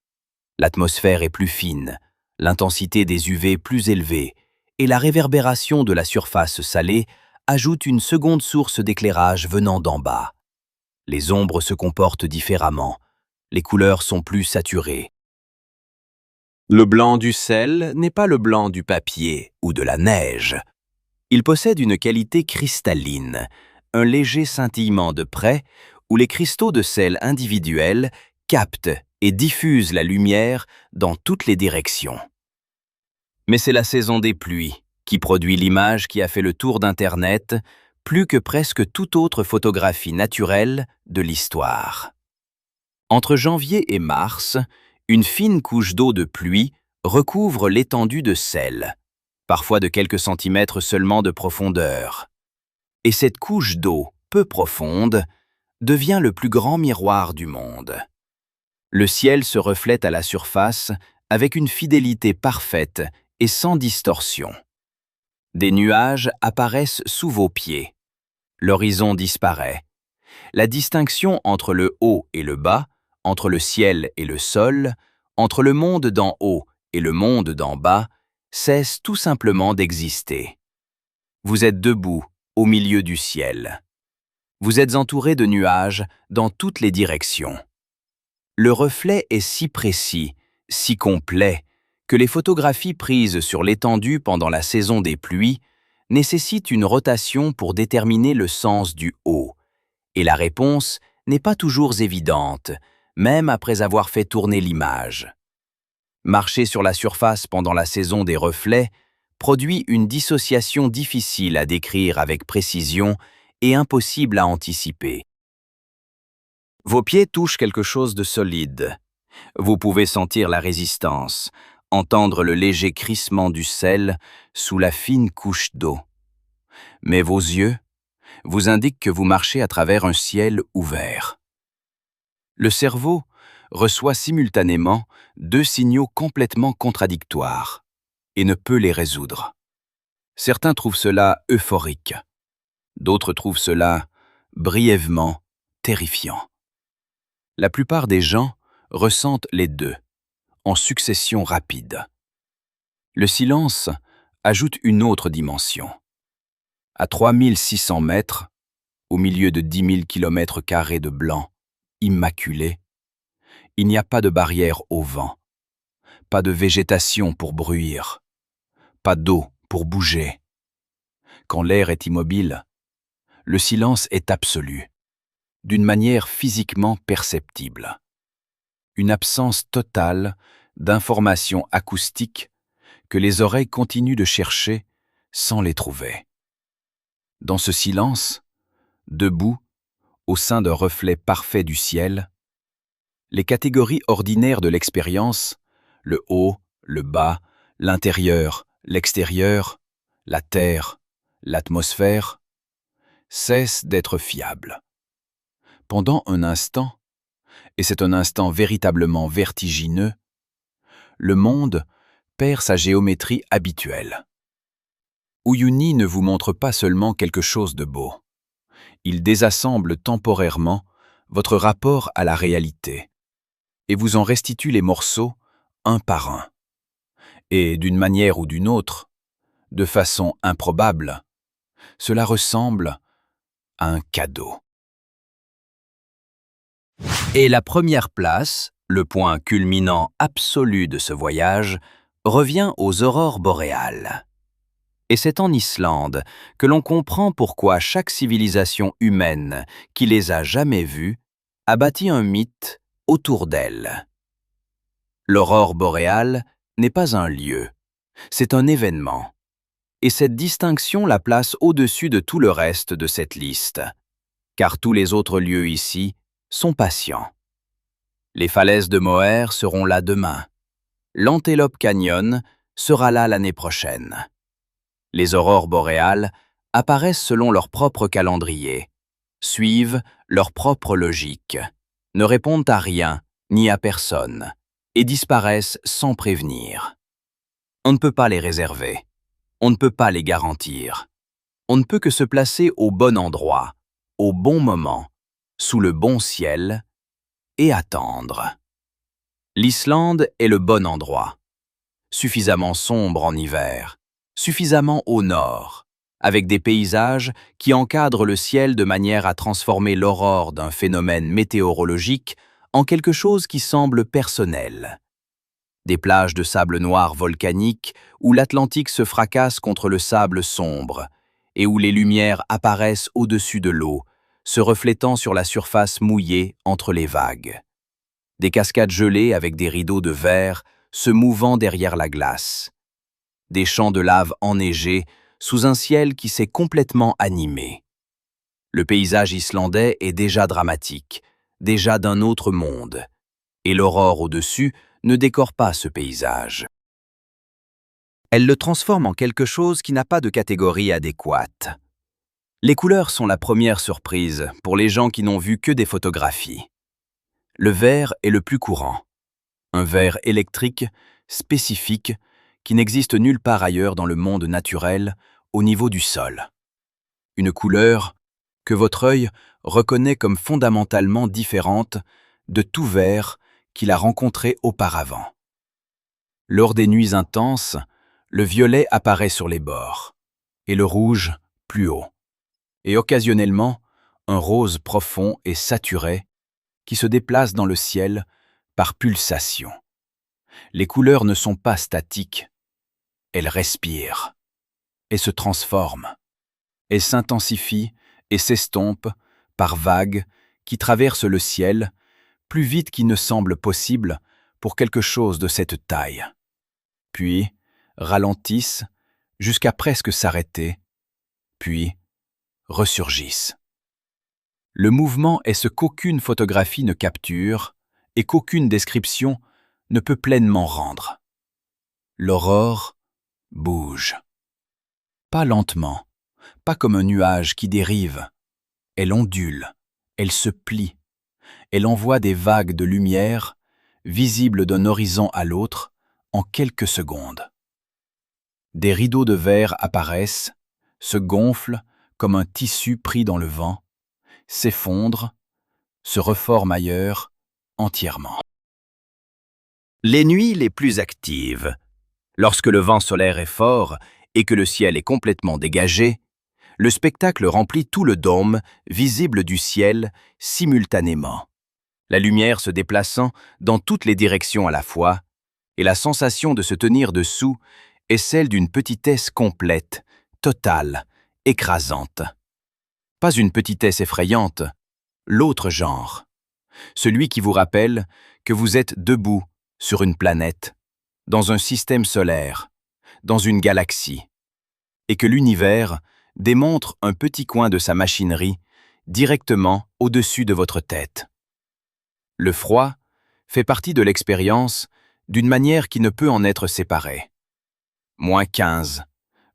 L'atmosphère est plus fine, l'intensité des UV plus élevée, et la réverbération de la surface salée ajoute une seconde source d'éclairage venant d'en bas. Les ombres se comportent différemment, les couleurs sont plus saturées. Le blanc du sel n'est pas le blanc du papier ou de la neige. Il possède une qualité cristalline, un léger scintillement de près où les cristaux de sel individuels captent et diffusent la lumière dans toutes les directions. Mais c'est la saison des pluies qui produit l'image qui a fait le tour d'Internet plus que presque toute autre photographie naturelle de l'histoire. Entre janvier et mars, une fine couche d'eau de pluie recouvre l'étendue de sel, parfois de quelques centimètres seulement de profondeur. Et cette couche d'eau peu profonde devient le plus grand miroir du monde. Le ciel se reflète à la surface avec une fidélité parfaite et sans distorsion. Des nuages apparaissent sous vos pieds. L'horizon disparaît. La distinction entre le haut et le bas, entre le ciel et le sol, entre le monde d'en haut et le monde d'en bas, cesse tout simplement d'exister. Vous êtes debout au milieu du ciel. Vous êtes entouré de nuages dans toutes les directions. Le reflet est si précis, si complet, que les photographies prises sur l'étendue pendant la saison des pluies nécessitent une rotation pour déterminer le sens du haut. Et la réponse n'est pas toujours évidente, même après avoir fait tourner l'image. Marcher sur la surface pendant la saison des reflets produit une dissociation difficile à décrire avec précision et impossible à anticiper. Vos pieds touchent quelque chose de solide. Vous pouvez sentir la résistance, entendre le léger crissement du sel sous la fine couche d'eau. Mais vos yeux vous indiquent que vous marchez à travers un ciel ouvert. Le cerveau reçoit simultanément deux signaux complètement contradictoires et ne peut les résoudre. Certains trouvent cela euphorique, d'autres trouvent cela brièvement terrifiant. La plupart des gens ressentent les deux, en succession rapide. Le silence ajoute une autre dimension. À 3600 mètres, au milieu de 10 000 km² de blanc, immaculé, il n'y a pas de barrière au vent, pas de végétation pour bruire, pas d'eau pour bouger. Quand l'air est immobile, le silence est absolu, d'une manière physiquement perceptible. Une absence totale d'informations acoustiques que les oreilles continuent de chercher sans les trouver. Dans ce silence, debout, au sein d'un reflet parfait du ciel, les catégories ordinaires de l'expérience, le haut, le bas, l'intérieur, l'extérieur, la terre, l'atmosphère, cessent d'être fiables. Pendant un instant, et c'est un instant véritablement vertigineux, le monde perd sa géométrie habituelle. Uyuni ne vous montre pas seulement quelque chose de beau. Il désassemble temporairement votre rapport à la réalité et vous en restitue les morceaux un par un. Et d'une manière ou d'une autre, de façon improbable, cela ressemble à un cadeau. Et la première place, le point culminant absolu de ce voyage, revient aux aurores boréales. Et c'est en Islande que l'on comprend pourquoi chaque civilisation humaine qui les a jamais vues a bâti un mythe autour d'elles. L'aurore boréale n'est pas un lieu, c'est un événement. Et cette distinction la place au-dessus de tout le reste de cette liste, car tous les autres lieux ici sont patients. Les falaises de Moher seront là demain. L'Antelope Canyon sera là l'année prochaine. Les aurores boréales apparaissent selon leur propre calendrier, suivent leur propre logique, ne répondent à rien ni à personne et disparaissent sans prévenir. On ne peut pas les réserver, on ne peut pas les garantir. On ne peut que se placer au bon endroit, au bon moment, sous le bon ciel et attendre. L'Islande est le bon endroit, suffisamment sombre en hiver, suffisamment au nord, avec des paysages qui encadrent le ciel de manière à transformer l'aurore d'un phénomène météorologique en quelque chose qui semble personnel. Des plages de sable noir volcanique où l'Atlantique se fracasse contre le sable sombre et où les lumières apparaissent au-dessus de l'eau, se reflétant sur la surface mouillée entre les vagues. Des cascades gelées avec des rideaux de verre se mouvant derrière la glace. Des champs de lave enneigés sous un ciel qui s'est complètement animé. Le paysage islandais est déjà dramatique, déjà d'un autre monde, et l'aurore au-dessus ne décore pas ce paysage. Elle le transforme en quelque chose qui n'a pas de catégorie adéquate. Les couleurs sont la première surprise pour les gens qui n'ont vu que des photographies. Le vert est le plus courant. Un vert électrique, spécifique, qui n'existe nulle part ailleurs dans le monde naturel, au niveau du sol. Une couleur que votre œil reconnaît comme fondamentalement différente de tout vert qu'il a rencontré auparavant. Lors des nuits intenses, le violet apparaît sur les bords, et le rouge plus haut, et occasionnellement un rose profond et saturé qui se déplace dans le ciel par pulsation. Les couleurs ne sont pas statiques, elles respirent, et se transforment, elles s'intensifient et s'estompent par vagues qui traversent le ciel plus vite qu'il ne semble possible pour quelque chose de cette taille, puis ralentissent jusqu'à presque s'arrêter, puis ressurgissent. Le mouvement est ce qu'aucune photographie ne capture et qu'aucune description ne peut pleinement rendre. L'aurore bouge. Pas lentement, pas comme un nuage qui dérive. Elle ondule, elle se plie, elle envoie des vagues de lumière, visibles d'un horizon à l'autre, en quelques secondes. Des rideaux de verre apparaissent, se gonflent comme un tissu pris dans le vent, s'effondrent, se reforment ailleurs, entièrement. Les nuits les plus actives. Lorsque le vent solaire est fort et que le ciel est complètement dégagé, le spectacle remplit tout le dôme, visible du ciel, simultanément. La lumière se déplaçant dans toutes les directions à la fois, et la sensation de se tenir dessous est celle d'une petitesse complète, totale, écrasante. Pas une petitesse effrayante, l'autre genre. Celui qui vous rappelle que vous êtes debout sur une planète, dans un système solaire, dans une galaxie, et que l'univers démontre un petit coin de sa machinerie directement au-dessus de votre tête. Le froid fait partie de l'expérience d'une manière qui ne peut en être séparée. -15,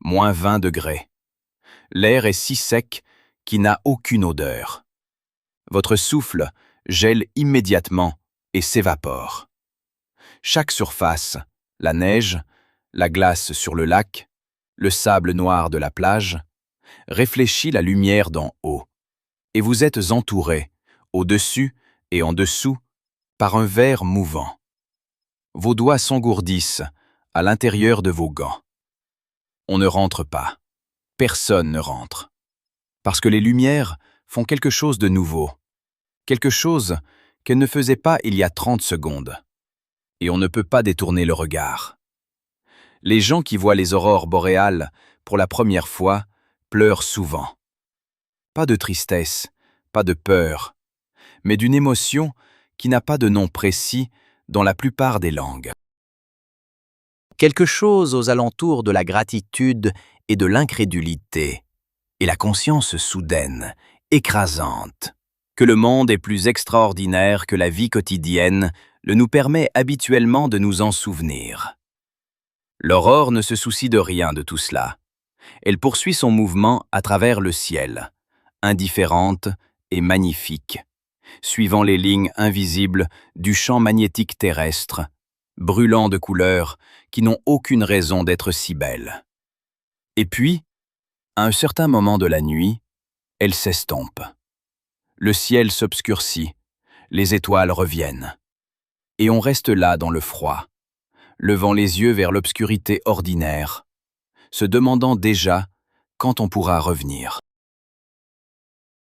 -20 degrés. L'air est si sec qu'il n'a aucune odeur. Votre souffle gèle immédiatement et s'évapore. Chaque surface, la neige, la glace sur le lac, le sable noir de la plage, réfléchit la lumière d'en haut, et vous êtes entouré, au-dessus et en dessous, par un verre mouvant. Vos doigts s'engourdissent à l'intérieur de vos gants. On ne rentre pas. Personne ne rentre. Parce que les lumières font quelque chose de nouveau. Quelque chose qu'elles ne faisaient pas il y a 30 secondes. Et on ne peut pas détourner le regard. Les gens qui voient les aurores boréales pour la première fois pleurent souvent. Pas de tristesse, pas de peur, mais d'une émotion qui n'a pas de nom précis dans la plupart des langues. Quelque chose aux alentours de la gratitude et de l'incrédulité, et la conscience soudaine, écrasante, que le monde est plus extraordinaire que la vie quotidienne le nous permet habituellement de nous en souvenir. L'aurore ne se soucie de rien de tout cela. Elle poursuit son mouvement à travers le ciel, indifférente et magnifique, suivant les lignes invisibles du champ magnétique terrestre, brûlant de couleurs qui n'ont aucune raison d'être si belles. Et puis, à un certain moment de la nuit, elle s'estompe. Le ciel s'obscurcit, les étoiles reviennent. Et on reste là dans le froid, levant les yeux vers l'obscurité ordinaire, se demandant déjà quand on pourra revenir.